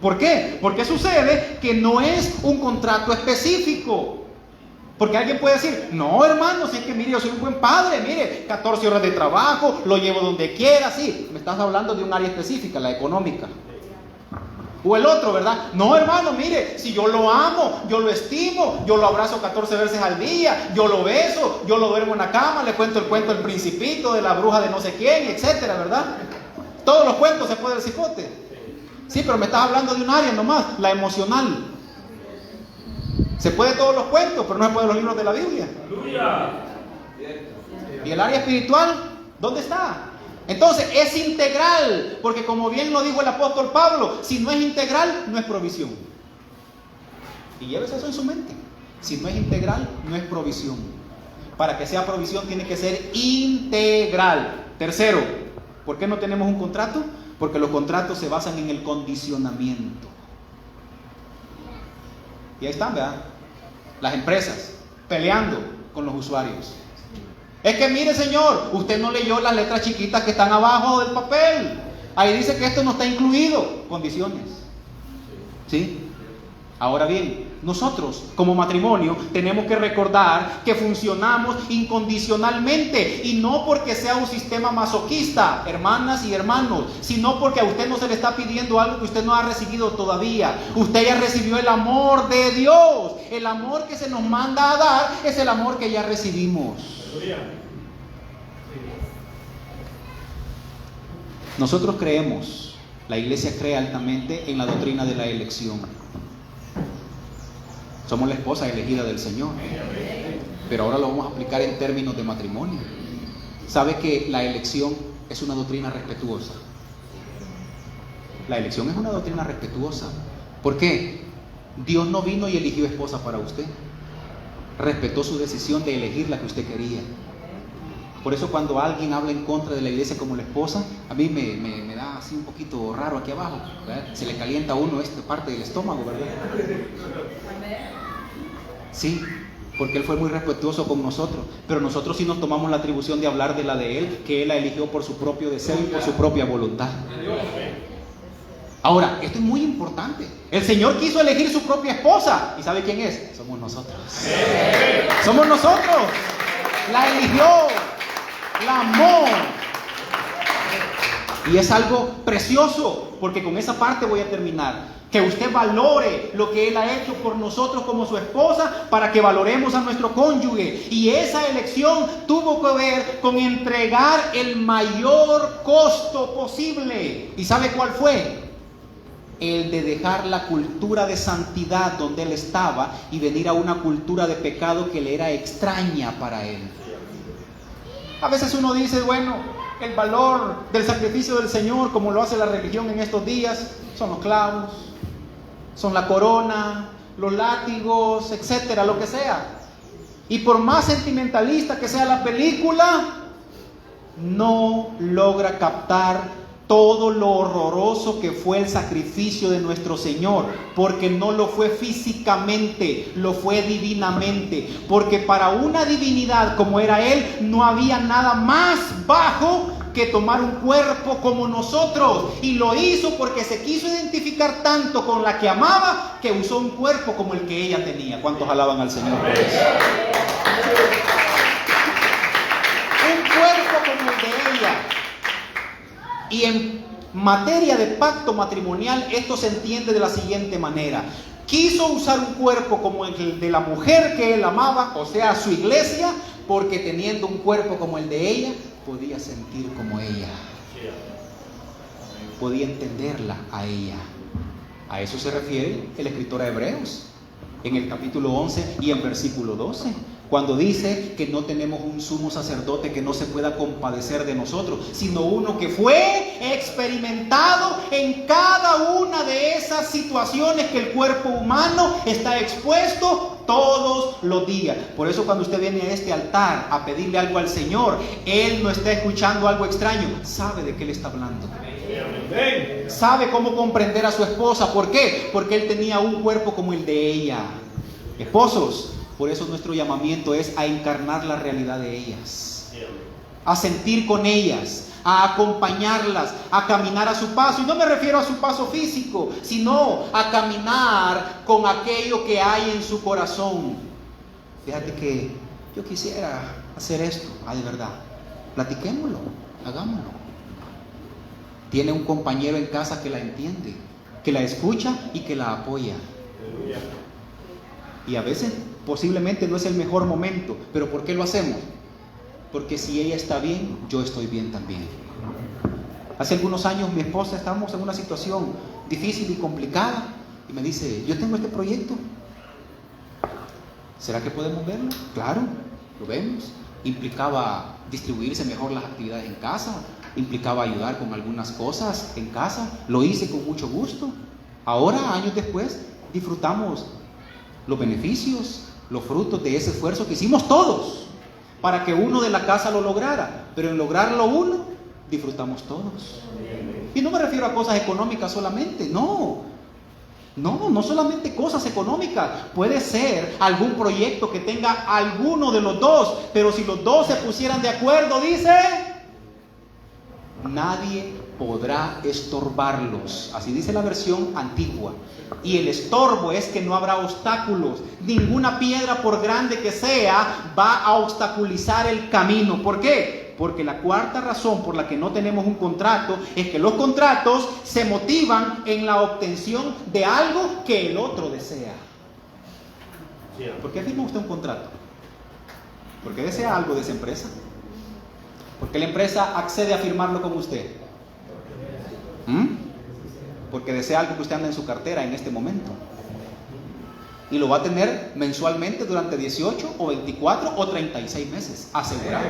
¿Por qué? Porque sucede que no es un contrato específico. Porque alguien puede decir, no hermano, si es que mire, yo soy un buen padre, mire, 14 horas de trabajo, lo llevo donde quiera, sí. Me estás hablando de un área específica, la económica. O el otro, ¿verdad? No hermano, mire, si yo lo amo, yo lo estimo, yo lo abrazo 14 veces al día, yo lo beso, yo lo duermo en la cama, le cuento el cuento del Principito, de la bruja de no sé quién, etcétera, ¿verdad? Todos los cuentos se puede el cipote. Sí, pero me estás hablando de un área nomás, la emocional. Se puede todos los cuentos, pero no se puede los libros de la Biblia. ¿Y el área espiritual? ¿Dónde está? Entonces es integral, porque como bien lo dijo el apóstol Pablo, si no es integral, no es provisión. Y llévese eso en su mente. Si no es integral, no es provisión. Para que sea provisión tiene que ser integral. Tercero, ¿por qué no tenemos un contrato? Porque los contratos se basan en el condicionamiento. Y ahí están, ¿verdad? Las empresas peleando con los usuarios. Es que mire señor, usted no leyó las letras chiquitas que están abajo del papel. Ahí dice que esto no está incluido. Condiciones. ¿Sí? Ahora bien, nosotros como matrimonio tenemos que recordar que funcionamos incondicionalmente y no porque sea un sistema masoquista, hermanas y hermanos, sino porque a usted no se le está pidiendo algo que usted no ha recibido todavía. Usted ya recibió el amor de Dios. El amor que se nos manda a dar es el amor que ya recibimos. Nosotros creemos, la iglesia cree altamente en la doctrina de la elección. Somos la esposa elegida del Señor. Pero ahora lo vamos a aplicar en términos de matrimonio. ¿Sabe que la elección es una doctrina respetuosa? La elección es una doctrina respetuosa. ¿Por qué? Dios no vino y eligió esposa para usted. Respetó su decisión de elegir la que usted quería. Por eso cuando alguien habla en contra de la iglesia como la esposa, a mí me da así un poquito raro aquí abajo, ¿verdad? Se le calienta a uno esta parte del estómago, ¿verdad? Sí, porque Él fue muy respetuoso con nosotros, pero nosotros sí nos tomamos la atribución de hablar de la de Él, que Él la eligió por su propio deseo y por su propia voluntad. Ahora, esto es muy importante. El Señor quiso elegir su propia esposa. ¿Y sabe quién es? Somos nosotros. Somos nosotros. La eligió. La amó. Y es algo precioso, porque con esa parte voy a terminar. Que usted valore lo que Él ha hecho por nosotros como su esposa, para que valoremos a nuestro cónyuge. Y esa elección tuvo que ver con entregar el mayor costo posible. ¿Y sabe cuál fue? El de dejar la cultura de santidad donde él estaba y venir a una cultura de pecado que le era extraña para él. A veces uno dice, bueno, el valor del sacrificio del Señor, como lo hace la religión en estos días, son los clavos, son la corona, los látigos, etcétera, lo que sea. Y por más sentimentalista que sea la película, no logra captar todo lo horroroso que fue el sacrificio de nuestro Señor, porque no lo fue físicamente, lo fue divinamente, porque para una divinidad como era Él, no había nada más bajo que tomar un cuerpo como nosotros, y lo hizo porque se quiso identificar tanto con la que amaba, que usó un cuerpo como el que ella tenía. ¿Cuántos alaban al Señor por eso? Un cuerpo como el de ella. Y en materia de pacto matrimonial, esto se entiende de la siguiente manera. Quiso usar un cuerpo como el de la mujer que él amaba, o sea, su iglesia, porque teniendo un cuerpo como el de ella, podía sentir como ella. Podía entenderla a ella. A eso se refiere el escritor a Hebreos, en el capítulo 11 y en versículo 12. Cuando dice que no tenemos un sumo sacerdote que no se pueda compadecer de nosotros, sino uno que fue experimentado en cada una de esas situaciones que el cuerpo humano está expuesto todos los días. Por eso cuando usted viene a este altar a pedirle algo al Señor, Él no está escuchando algo extraño, sabe de qué le está hablando. Sabe cómo comprender a su esposa. ¿Por qué? Porque Él tenía un cuerpo como el de ella. Esposos, por eso nuestro llamamiento es a encarnar la realidad de ellas, a sentir con ellas, a acompañarlas, a caminar a su paso. Y no me refiero a su paso físico, sino a caminar con aquello que hay en su corazón. Fíjate que yo quisiera hacer esto. De verdad, platiquémoslo, hagámoslo. Tiene un compañero en casa que la entiende, que la escucha y que la apoya. Y a veces posiblemente no es el mejor momento, pero ¿por qué lo hacemos? Porque si ella está bien, yo estoy bien también. Hace algunos años mi esposa, estábamos en una situación difícil y complicada, y me dice, yo tengo este proyecto, ¿será que podemos verlo? Claro, lo vemos. Implicaba distribuirse mejor las actividades en casa, implicaba ayudar con algunas cosas en casa. Lo hice con mucho gusto. Ahora, años después, disfrutamos los beneficios, los frutos de ese esfuerzo que hicimos todos para que uno de la casa lo lograra. Pero en lograrlo uno, disfrutamos todos. Y no me refiero a cosas económicas solamente, no solamente cosas económicas. Puede ser algún proyecto que tenga alguno de los dos, pero si los dos se pusieran de acuerdo, dice, nadie podrá estorbarlos. Así dice la versión antigua. Y el estorbo es que no habrá obstáculos. Ninguna piedra, por grande que sea, va a obstaculizar el camino. ¿Por qué? Porque la cuarta razón por la que no tenemos un contrato es que los contratos se motivan en la obtención de algo que el otro desea. ¿Por qué firma usted un contrato? Porque desea algo de esa empresa. Porque la empresa accede a firmarlo con usted. Porque desea algo que usted anda en su cartera en este momento. Y lo va a tener mensualmente durante 18 o 24 o 36 meses, asegurado.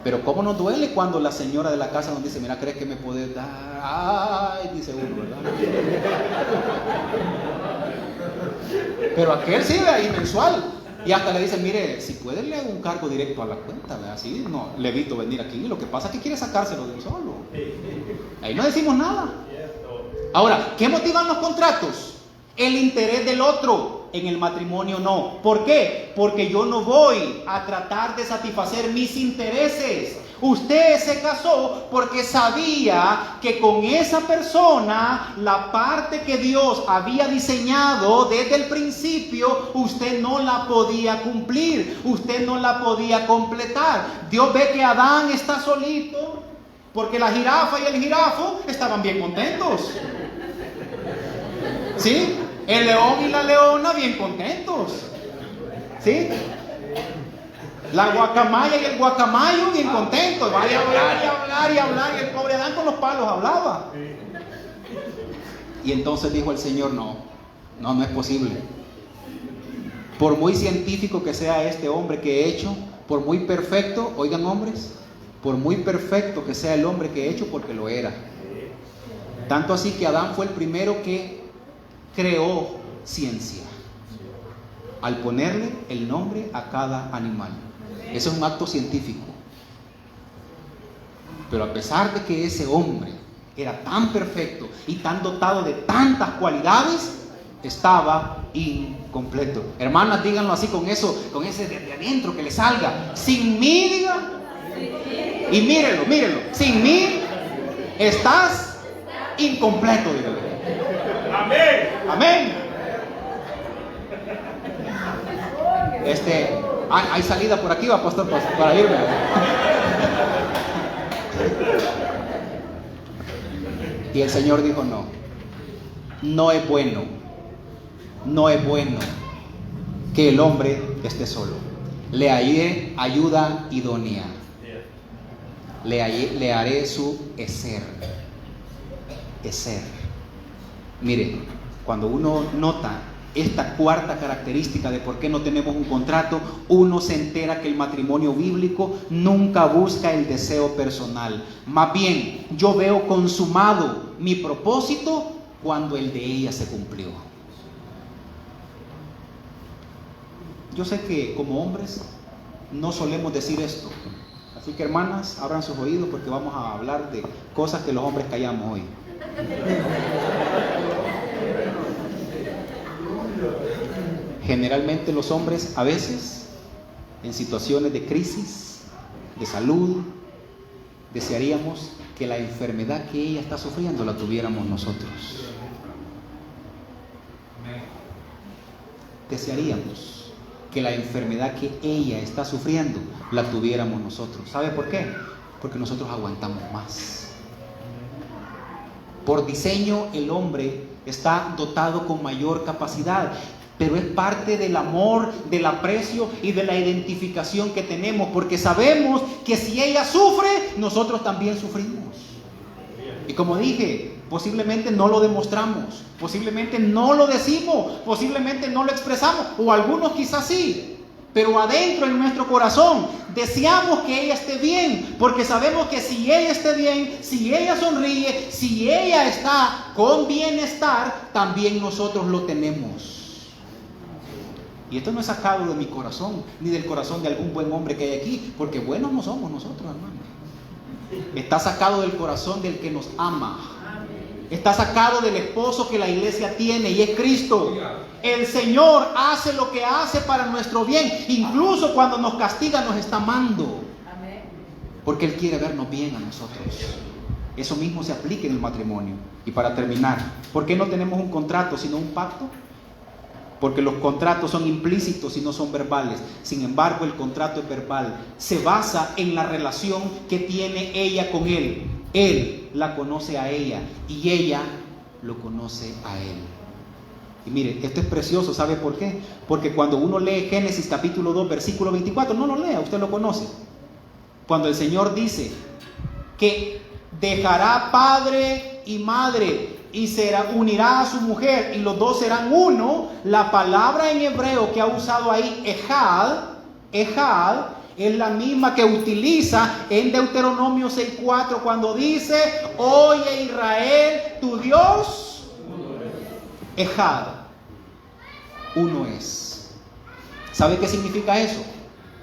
Pero cómo nos duele cuando la señora de la casa nos dice, mira, ¿crees que me puedes dar? Ay, dice uno, ¿verdad? Pero aquel sí ve ahí mensual. Y hasta le dicen, mire, si puede le hago un cargo directo a la cuenta, ¿verdad? Así no, le evito venir aquí. Lo que pasa es que quiere sacárselo de un solo. Ahí no decimos nada. Ahora, ¿qué motivan los contratos? El interés del otro. En el matrimonio no. ¿Por qué? Porque yo no voy a tratar de satisfacer mis intereses. Usted se casó porque sabía que con esa persona, la parte que Dios había diseñado desde el principio, usted no la podía cumplir, usted no la podía completar. Dios ve que Adán está solito porque la jirafa y el jirafo estaban bien contentos. ¿Sí? El león y la leona bien contentos. ¿Sí? La guacamaya y el guacamayo bien contentos. Vaya a hablar y hablar y hablar. Y el pobre Adán con los palos hablaba. Y entonces dijo el Señor, no es posible. Por muy científico que sea este hombre que he hecho, por muy perfecto, oigan hombres, por muy perfecto que sea el hombre que he hecho, porque lo era. Tanto así que Adán fue el primero que creó ciencia, al ponerle el nombre a cada animal. Eso es un acto científico. Pero a pesar de que ese hombre era tan perfecto y tan dotado de tantas cualidades, estaba incompleto. Hermanas, díganlo así, con eso, con ese de adentro que le salga. Sin mí, diga. Y mírelo, sin mí estás incompleto, dígale. Amén. Hay salida por aquí, va, pastor, para irme. Y el Señor dijo, no es bueno que el hombre esté solo. Le haré ayuda idónea. Le haré su eser. Mire, cuando uno nota esta cuarta característica de por qué no tenemos un contrato, uno se entera que el matrimonio bíblico nunca busca el deseo personal. Más bien, yo veo consumado mi propósito cuando el de ella se cumplió. Yo sé que como hombres no solemos decir esto. Así que, hermanas, abran sus oídos porque vamos a hablar de cosas que los hombres callamos hoy. Generalmente los hombres, a veces, en situaciones de crisis, de salud, desearíamos que la enfermedad que ella está sufriendo la tuviéramos nosotros. Desearíamos que la enfermedad que ella está sufriendo la tuviéramos nosotros. ¿Sabe por qué? Porque nosotros aguantamos más. Por diseño, el hombre está dotado con mayor capacidad, pero es parte del amor, del aprecio y de la identificación que tenemos, porque sabemos que si ella sufre, nosotros también sufrimos. Y como dije, posiblemente no lo demostramos, posiblemente no lo decimos, posiblemente no lo expresamos, o algunos quizás sí, pero adentro en nuestro corazón deseamos que ella esté bien, porque sabemos que si ella esté bien, si ella sonríe, si ella está con bienestar, también nosotros lo tenemos. Y esto no es sacado de mi corazón, ni del corazón de algún buen hombre que hay aquí, porque buenos no somos nosotros, hermanos. Está sacado del corazón del que nos ama. Está sacado del esposo que la iglesia tiene, y es Cristo. El Señor hace lo que hace para nuestro bien. Incluso cuando nos castiga, nos está amando, porque Él quiere vernos bien a nosotros. Eso mismo se aplica en el matrimonio. Y para terminar, ¿por qué no tenemos un contrato sino un pacto? Porque los contratos son implícitos y no son verbales. Sin embargo, el contrato es verbal. Se basa en la relación que tiene ella con él. Él la conoce a ella y ella lo conoce a él. Y mire, esto es precioso. ¿Sabe por qué? Porque cuando uno lee Génesis capítulo 2, versículo 24, no lo lea, usted lo conoce. Cuando el Señor dice que dejará padre y madre y unirá a su mujer, y los dos serán uno, la palabra en hebreo que ha usado ahí, ejad, es la misma que utiliza en Deuteronomio 6:4 cuando dice: oye Israel, tu Dios, ejad, uno es. ¿Sabe qué significa eso?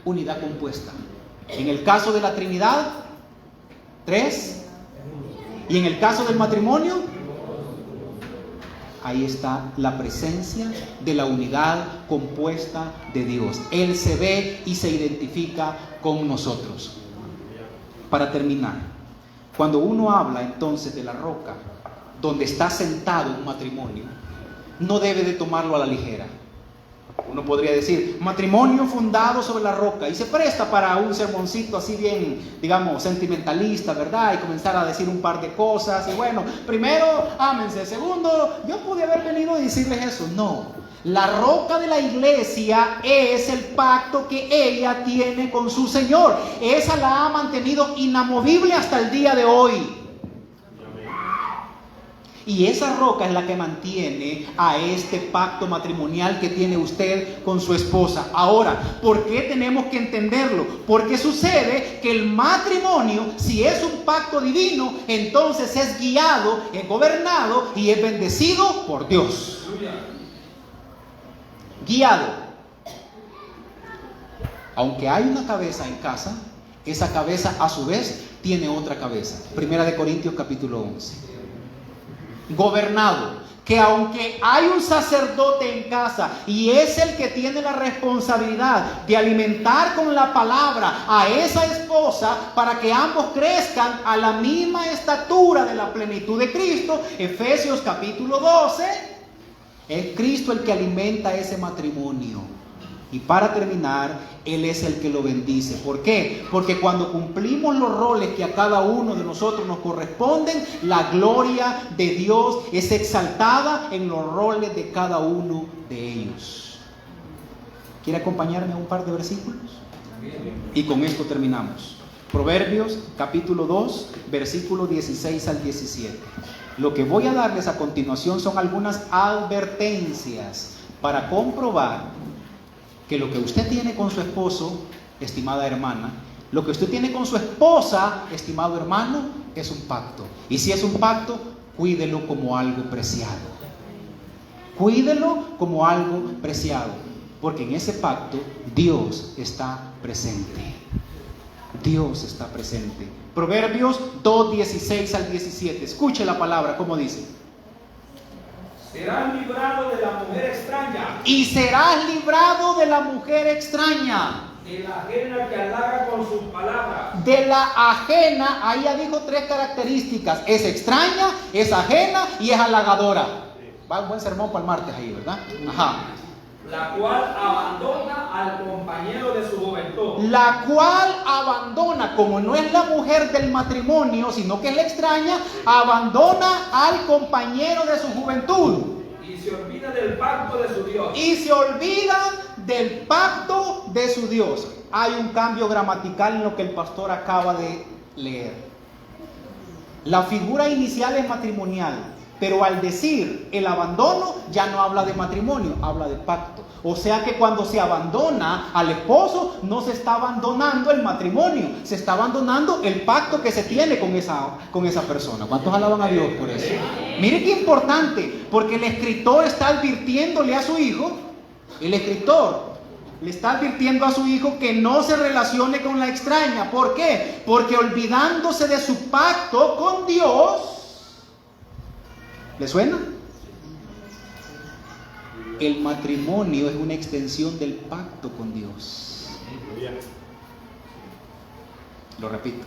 Unidad compuesta. En el caso de la Trinidad, 3, y en el caso del matrimonio, ahí está la presencia de la unidad compuesta de Dios. Él se ve y se identifica con nosotros. Para terminar, cuando uno habla entonces de la roca donde está sentado un matrimonio, no debe de tomarlo a la ligera. Uno podría decir, matrimonio fundado sobre la roca, y se presta para un sermoncito así bien, digamos, sentimentalista, ¿verdad? Y comenzar a decir un par de cosas, y bueno, primero, ámense, segundo, yo pude haber venido a decirles eso. No, la roca de la iglesia es el pacto que ella tiene con su Señor. Esa la ha mantenido inamovible hasta el día de hoy. Y esa roca es la que mantiene a este pacto matrimonial que tiene usted con su esposa. Ahora, ¿por qué tenemos que entenderlo? Porque sucede que el matrimonio, si es un pacto divino, entonces es guiado, es gobernado y es bendecido por Dios. Guiado. Aunque hay una cabeza en casa, esa cabeza a su vez tiene otra cabeza. Primera de Corintios capítulo 11. Gobernado, que aunque hay un sacerdote en casa y es el que tiene la responsabilidad de alimentar con la palabra a esa esposa para que ambos crezcan a la misma estatura de la plenitud de Cristo, Efesios capítulo 12, es Cristo el que alimenta ese matrimonio. Y para terminar, Él es el que lo bendice. ¿Por qué? Porque cuando cumplimos los roles que a cada uno de nosotros nos corresponden, la gloria de Dios es exaltada en los roles de cada uno de ellos. ¿Quiere acompañarme a un par de versículos? Y con esto terminamos. Proverbios capítulo 2, versículos 16 al 17. Lo que voy a darles a continuación son algunas advertencias para comprobar que lo que usted tiene con su esposo, estimada hermana, lo que usted tiene con su esposa, estimado hermano, es un pacto. Y si es un pacto, cuídelo como algo preciado. Cuídelo como algo preciado, porque en ese pacto Dios está presente. Dios está presente. Proverbios 2, 16 al 17. Escuche la palabra, ¿cómo dice? Serás librado de la mujer extraña. Y serás librado de la mujer extraña. De la ajena que halaga con sus palabras. De la ajena, ahí ya dijo 3 características. Es extraña, es ajena y es halagadora. Va un buen sermón para el martes ahí, ¿verdad? Ajá. La cual abandona al compañero de su juventud. La cual abandona, como no es la mujer del matrimonio, sino que es la extraña, abandona al compañero de su juventud. Y se olvida del pacto de su Dios. Y se olvida del pacto de su Dios. Hay un cambio gramatical en lo que el pastor acaba de leer. La figura inicial es matrimonial, pero al decir el abandono ya no habla de matrimonio, habla de pacto. O sea que cuando se abandona al esposo, no se está abandonando el matrimonio, se está abandonando el pacto que se tiene con esa persona. ¿Cuántos alaban a Dios por eso? Mire qué importante, porque el escritor está advirtiéndole a su hijo, el escritor le está advirtiendo a su hijo que no se relacione con la extraña. ¿Por qué? Porque olvidándose de su pacto con Dios, ¿le suena? El matrimonio es una extensión del pacto con Dios. Lo repito.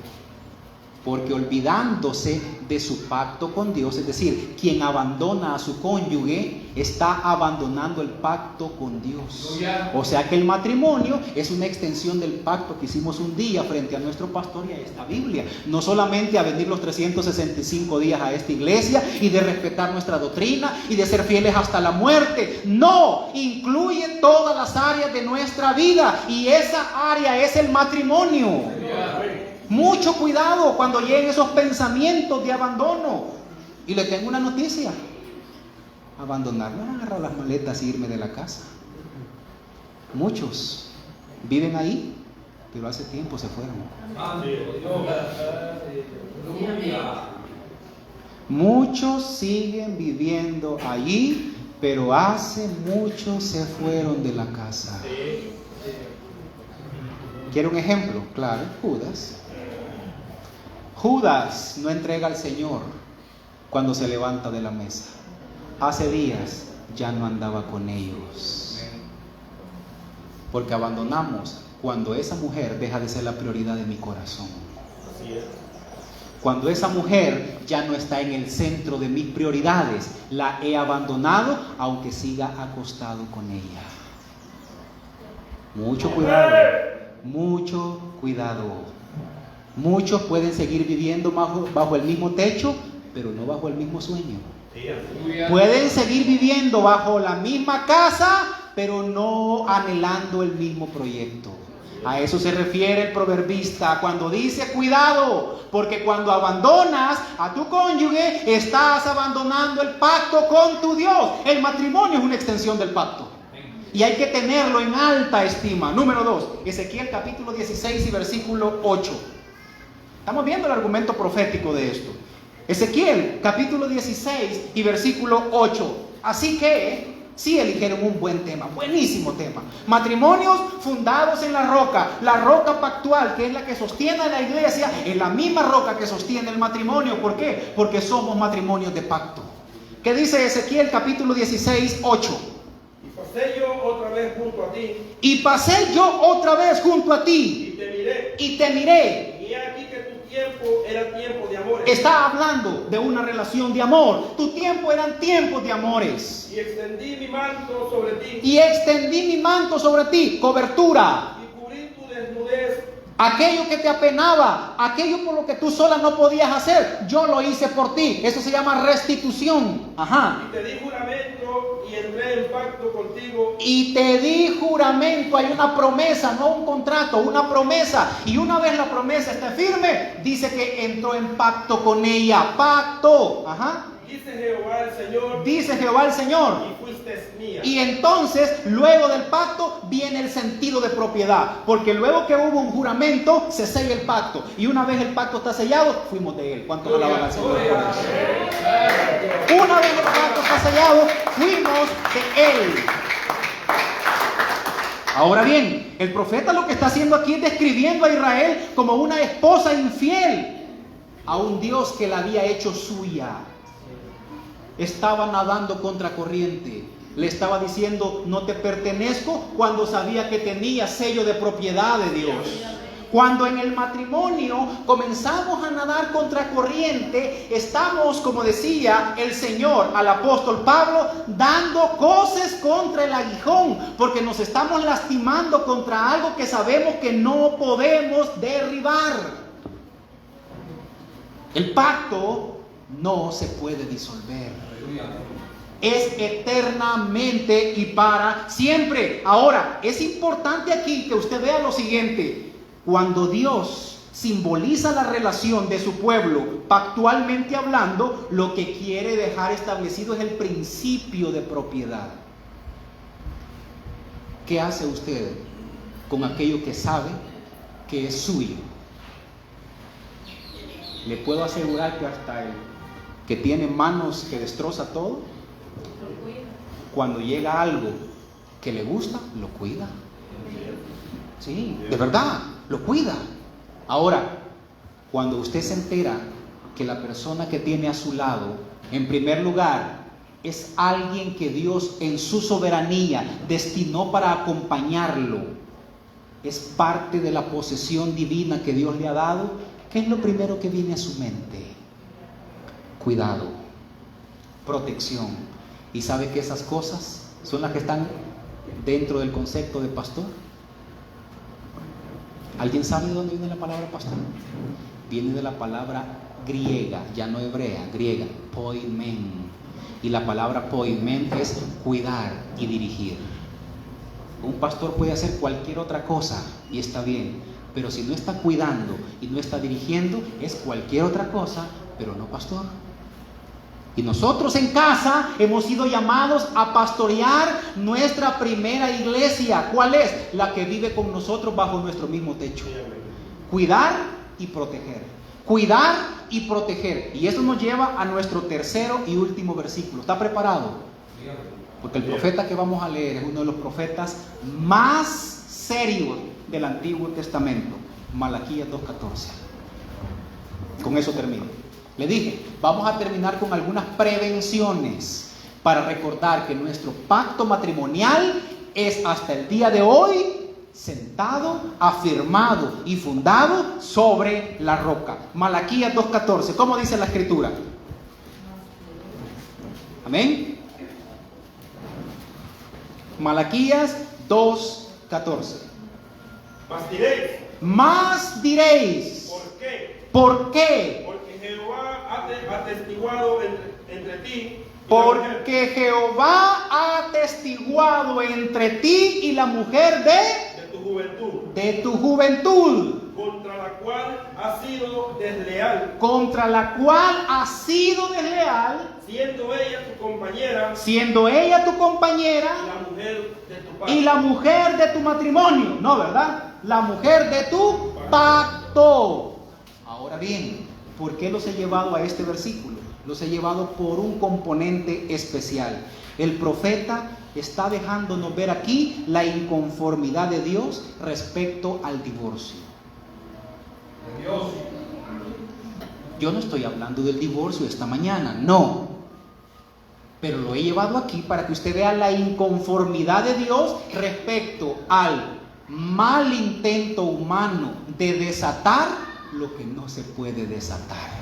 Porque olvidándose de su pacto con Dios, es decir, quien abandona a su cónyuge, está abandonando el pacto con Dios. O sea que el matrimonio es una extensión del pacto que hicimos un día frente a nuestro pastor y a esta Biblia. No solamente a venir los 365 días a esta iglesia y de respetar nuestra doctrina y de ser fieles hasta la muerte. No, incluye todas las áreas de nuestra vida y esa área es el matrimonio. Mucho cuidado cuando lleguen esos pensamientos de abandono. Y le tengo una noticia: abandonar no es agarrar las maletas e irme de la casa. Muchos viven ahí, pero hace tiempo se fueron. Muchos siguen viviendo allí, pero hace mucho se fueron de la casa. ¿Quiere un ejemplo? Claro, Judas. Judas no entrega al Señor cuando se levanta de la mesa. Hace días ya no andaba con ellos. Porque abandonamos cuando esa mujer deja de ser la prioridad de mi corazón. Así es. Cuando esa mujer ya no está en el centro de mis prioridades, la he abandonado, aunque siga acostado con ella. Mucho cuidado, mucho cuidado. Muchos pueden seguir viviendo bajo el mismo techo, pero no bajo el mismo sueño. Pueden seguir viviendo bajo la misma casa, pero no anhelando el mismo proyecto. A eso se refiere el proverbista cuando dice cuidado, porque cuando abandonas a tu cónyuge, estás abandonando el pacto con tu Dios. El matrimonio es una extensión del pacto y hay que tenerlo en alta estima. Número 2, Ezequiel capítulo 16 y versículo 8. Estamos viendo el argumento profético de esto. Ezequiel capítulo 16 y versículo 8. Así que sí eligieron un buen tema, buenísimo tema. Matrimonios fundados en la roca pactual, que es la que sostiene a la iglesia, es la misma roca que sostiene el matrimonio. ¿Por qué? Porque somos matrimonios de pacto. ¿Qué dice Ezequiel capítulo 16, 8? Y pasé yo otra vez junto a ti. Y pasé yo otra vez junto a ti. Y te miré. Y Y he aquí que tu tiempo era tiempo de amores. está hablando de una relación de amor. Tu tiempo eran tiempos de amores. Y extendí mi manto sobre ti. Y extendí mi manto sobre ti, cobertura. Y cubrí tu desnudez. Aquello que te apenaba, aquello por lo que tú sola no podías hacer, yo lo hice por ti. Eso se llama restitución. Ajá. Y te di juramento y entré en pacto contigo. Y te di juramento, hay una promesa, no un contrato, una promesa. Y una vez la promesa está firme, dice que entró en pacto con ella. Pacto. Ajá. Dice Jehová el Señor. Dice Jehová el Señor. Y fuiste mía. Y entonces, luego del pacto, viene el sentido de propiedad. Porque luego que hubo un juramento, se sella el pacto. Y una vez el pacto está sellado, fuimos de él. ¿Cuántos alaban al Señor? Una vez el pacto está sellado, fuimos de él. Ahora bien, el profeta lo que está haciendo aquí es describiendo a Israel como una esposa infiel a un Dios que la había hecho suya. Estaba nadando contra corriente. Le estaba diciendo, no te pertenezco, cuando sabía que tenía sello de propiedad de Dios. Cuando en el matrimonio comenzamos a nadar contra corriente, estamos, como decía el Señor al apóstol Pablo, dando coces contra el aguijón, porque nos estamos lastimando contra algo que sabemos que no podemos derribar. El pacto no se puede disolver. Es eternamente y para siempre. Ahora, es importante aquí que usted vea lo siguiente. Cuando Dios simboliza la relación de su pueblo, pactualmente hablando, lo que quiere dejar establecido es el principio de propiedad. ¿Qué hace usted con aquello que sabe que es suyo? Le puedo asegurar que hasta el que tiene manos que destroza todo, cuando llega algo que le gusta, lo cuida. Sí, de verdad, lo cuida. Ahora, cuando usted se entera que la persona que tiene a su lado, en primer lugar, es alguien que Dios en su soberanía destinó para acompañarlo, es parte de la posesión divina que Dios le ha dado, ¿qué es lo primero que viene a su mente? Cuidado, protección. ¿Y sabe que esas cosas son las que están dentro del concepto de pastor? ¿Alguien sabe de dónde viene la palabra pastor? Viene de la palabra griega, ya no hebrea, griega, poimen. Y la palabra poimen es cuidar y dirigir. Un pastor puede hacer cualquier otra cosa y está bien, pero si no está cuidando y no está dirigiendo, es cualquier otra cosa, pero no pastor. Y nosotros en casa hemos sido llamados a pastorear nuestra primera iglesia. ¿Cuál es? La que vive con nosotros bajo nuestro mismo techo. Cuidar y proteger. Cuidar y proteger. Y eso nos lleva a nuestro tercero y último versículo. ¿Está preparado? Porque el profeta que vamos a leer es uno de los profetas más serios del Antiguo Testamento. Malaquías 2:14. Con eso termino. Le dije, vamos a terminar con algunas prevenciones para recordar que nuestro pacto matrimonial es hasta el día de hoy sentado, afirmado y fundado sobre la roca. Malaquías 2:14. ¿Cómo dice la escritura? Amén. Malaquías 2:14. Más diréis. ¿Por qué? ¿Por qué? Porque Jehová ha atestiguado entre ti y la mujer, Porque Jehová ha atestiguado entre ti y la mujer de tu tu juventud, juventud, contra la cual has sido desleal, contra la cual has sido desleal, siendo ella tu compañera siendo ella tu y compañera la mujer de tu padre. y la mujer de tu matrimonio. No, ¿verdad? La mujer de tu pacto. Ahora bien, ¿por qué los he llevado a este versículo? Los he llevado por un componente especial. El profeta está dejándonos ver aquí la inconformidad de Dios respecto al divorcio. Yo no estoy hablando del divorcio esta mañana, no. Pero lo he llevado aquí para que usted vea la inconformidad de Dios respecto al mal intento humano de desatar lo que no se puede desatar.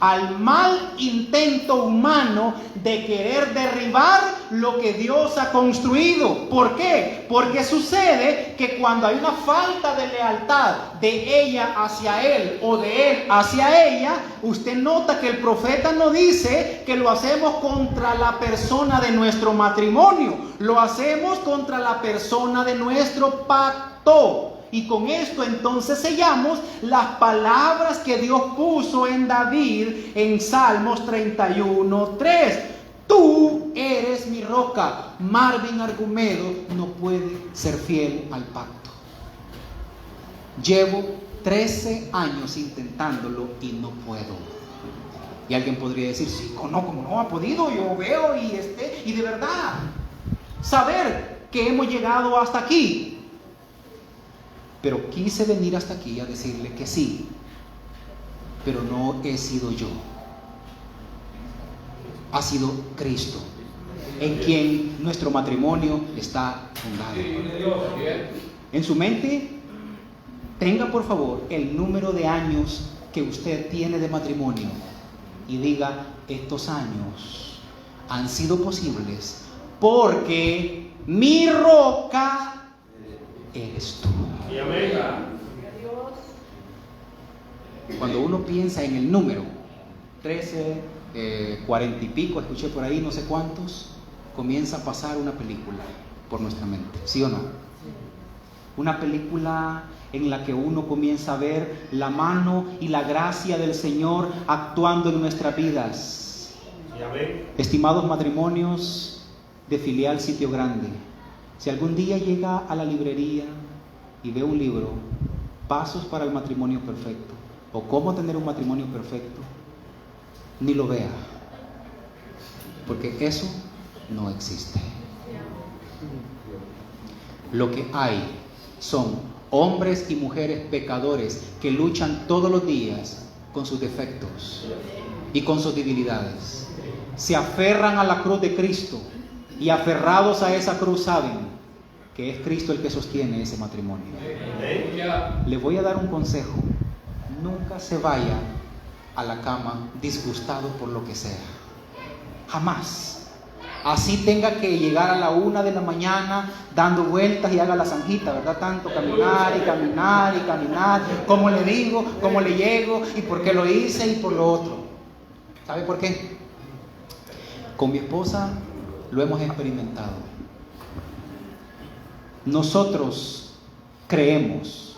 Al mal intento humano de querer derribar lo que Dios ha construido. ¿Por qué? Porque sucede que cuando hay una falta de lealtad de ella hacia él o de él hacia ella, usted nota que el profeta no dice que lo hacemos contra la persona de nuestro matrimonio, lo hacemos contra la persona de nuestro pacto. Y con esto entonces sellamos las palabras que Dios puso en David en Salmos 31:3. Tú eres mi roca. Marvin Argumedo no puede ser fiel al pacto. Llevo 13 años intentándolo y no puedo. Y alguien podría decir, sí, no, como no ha podido, yo veo y de verdad, saber que hemos llegado hasta aquí. Pero quise venir hasta aquí a decirle que sí, pero no he sido yo. Ha sido Cristo, en quien nuestro matrimonio está fundado. En su mente, tenga por favor el número de años que usted tiene de matrimonio y diga, estos años han sido posibles porque mi roca eres tú. Cuando uno piensa en el número 13, 40 y pico, escuché por ahí no sé cuántos, comienza a pasar una película por nuestra mente, ¿sí o no? Una película en la que uno comienza a ver la mano y la gracia del Señor actuando en nuestras vidas. Estimados matrimonios de filial Sitio Grande, si algún día llega a la librería y ve un libro, Pasos para el matrimonio perfecto, o Cómo tener un matrimonio perfecto, ni lo vea, porque eso no existe. Lo que hay son hombres y mujeres pecadores que luchan todos los días con sus defectos y con sus debilidades. Se aferran a la cruz de Cristo y aferrados a esa cruz saben que es Cristo el que sostiene ese matrimonio. Le voy a dar un consejo: nunca se vaya a la cama disgustado por lo que sea, jamás. Así tenga que llegar a la 1 de la mañana dando vueltas y haga la zanjita, ¿verdad? Tanto caminar y caminar y caminar, cómo le digo, cómo le llego y por qué lo hice y por lo otro. ¿Sabe por qué? Con mi esposa lo hemos experimentado. Nosotros creemos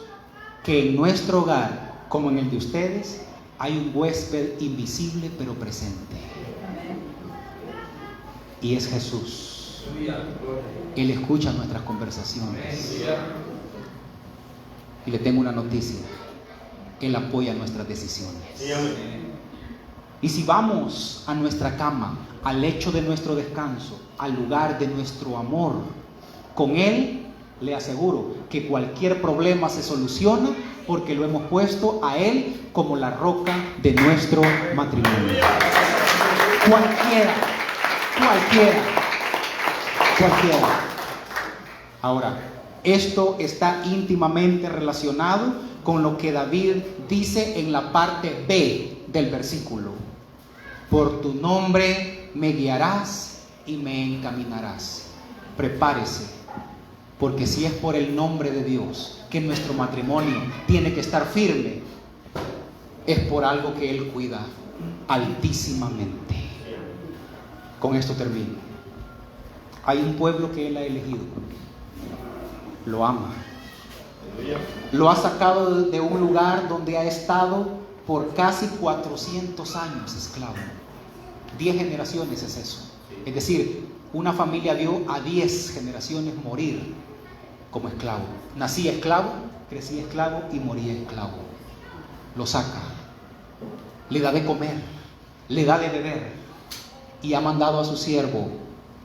que en nuestro hogar, como en el de ustedes, hay un huésped invisible pero presente. Y es Jesús. Él escucha nuestras conversaciones. Y le tengo una noticia: Él apoya nuestras decisiones. Y si vamos a nuestra cama, al lecho de nuestro descanso, al lugar de nuestro amor, con Él, le aseguro que cualquier problema se soluciona porque lo hemos puesto a Él como la roca de nuestro matrimonio. Cualquiera. Ahora, Esto está íntimamente relacionado con lo que David dice en la parte B del versículo. Por tu nombre me guiarás y me encaminarás. Prepárese, porque si es por el nombre de Dios que nuestro matrimonio tiene que estar firme, es por algo que Él cuida altísimamente. Con esto termino. Hay un pueblo que Él ha elegido, lo ama, lo ha sacado de un lugar donde ha estado por casi 400 años esclavo. 10 generaciones es eso. Es decir, una familia vio a 10 generaciones morir como esclavo. Nací esclavo, crecí esclavo y morí esclavo. Lo saca, le da de comer, le da de beber y ha mandado a su siervo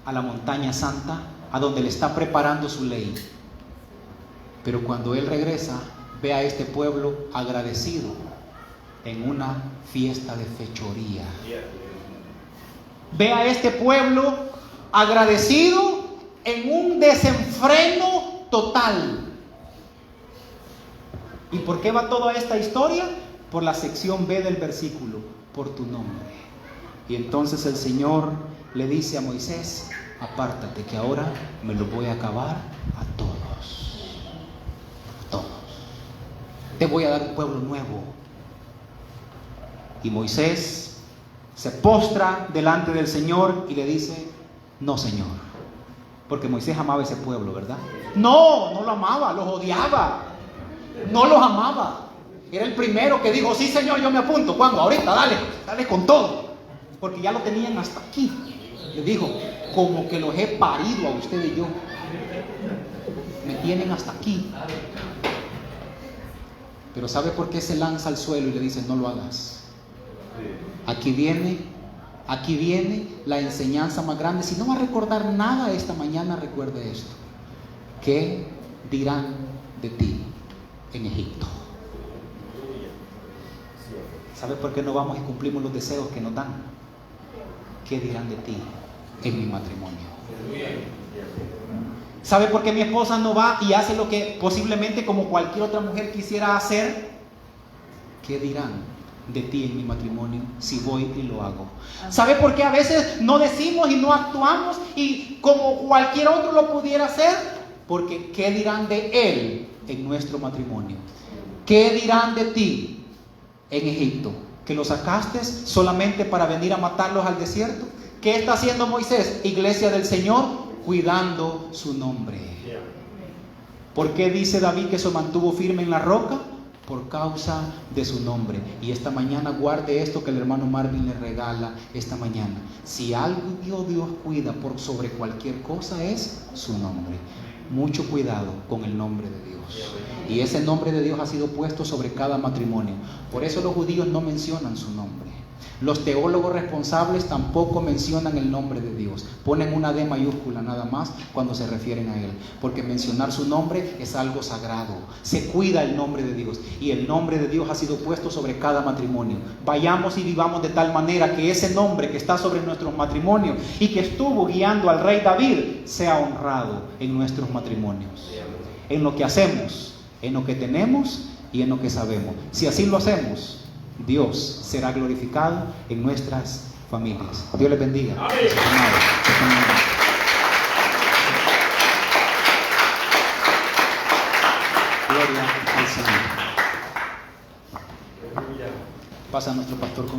a la montaña santa, a donde le está preparando su ley. Pero cuando él regresa, ve a este pueblo agradecido en una fiesta de fechoría. Ve a este pueblo agradecido en un desenfreno total. ¿Y por qué va toda esta historia? Por la sección B del versículo, por tu nombre. Y entonces el Señor le dice a Moisés: apártate, que ahora me lo voy a acabar a todos. A todos. Te voy a dar un pueblo nuevo. Y Moisés se postra delante del Señor y le dice: no, Señor. Porque Moisés amaba ese pueblo, ¿verdad? No, no lo amaba, los odiaba. No los amaba. Era el primero que dijo: sí, Señor, yo me apunto. ¿Cuándo? Ahorita, dale con todo. Porque ya lo tenían hasta aquí. Le dijo: como que los he parido a usted y yo. Me tienen hasta aquí. Pero ¿sabe por qué se lanza al suelo y le dice: no lo hagas? Aquí viene la enseñanza más grande. Si no va a recordar nada esta mañana, recuerde esto: ¿qué dirán de ti en Egipto? ¿Sabe por qué no vamos y cumplimos los deseos que nos dan? ¿Qué dirán de ti en mi matrimonio? ¿Sabe por qué mi esposa no va y hace lo que posiblemente como cualquier otra mujer quisiera hacer? ¿Qué dirán de ti en mi matrimonio si voy y lo hago? ¿Sabe por qué a veces no decimos y no actuamos y como cualquier otro lo pudiera hacer? Porque ¿qué dirán de él en nuestro matrimonio? ¿Qué dirán de ti en Egipto? ¿Que lo sacaste solamente para venir a matarlos al desierto? ¿Qué está haciendo Moisés? Iglesia del Señor, cuidando su nombre. ¿Por qué dice David que se mantuvo firme en la roca? Por causa de su nombre. Y esta mañana guarde esto que el hermano Marvin le regala esta mañana. Si algo Dios cuida por sobre cualquier cosa es su nombre. Mucho cuidado con el nombre de Dios. Y ese nombre de Dios ha sido puesto sobre cada matrimonio. Por eso los judíos no mencionan su nombre. Los teólogos responsables tampoco mencionan el nombre de Dios. Ponen una D mayúscula nada más cuando se refieren a Él. Porque mencionar su nombre es algo sagrado. Se cuida el nombre de Dios. Y el nombre de Dios ha sido puesto sobre cada matrimonio. Vayamos y vivamos de tal manera que ese nombre que está sobre nuestros matrimonios y que estuvo guiando al rey David sea honrado en nuestros matrimonios. En lo que hacemos, en lo que tenemos y en lo que sabemos. Si así lo hacemos, Dios será glorificado en nuestras familias. Dios les bendiga. Amén. Gloria al Señor. Pasa nuestro pastor con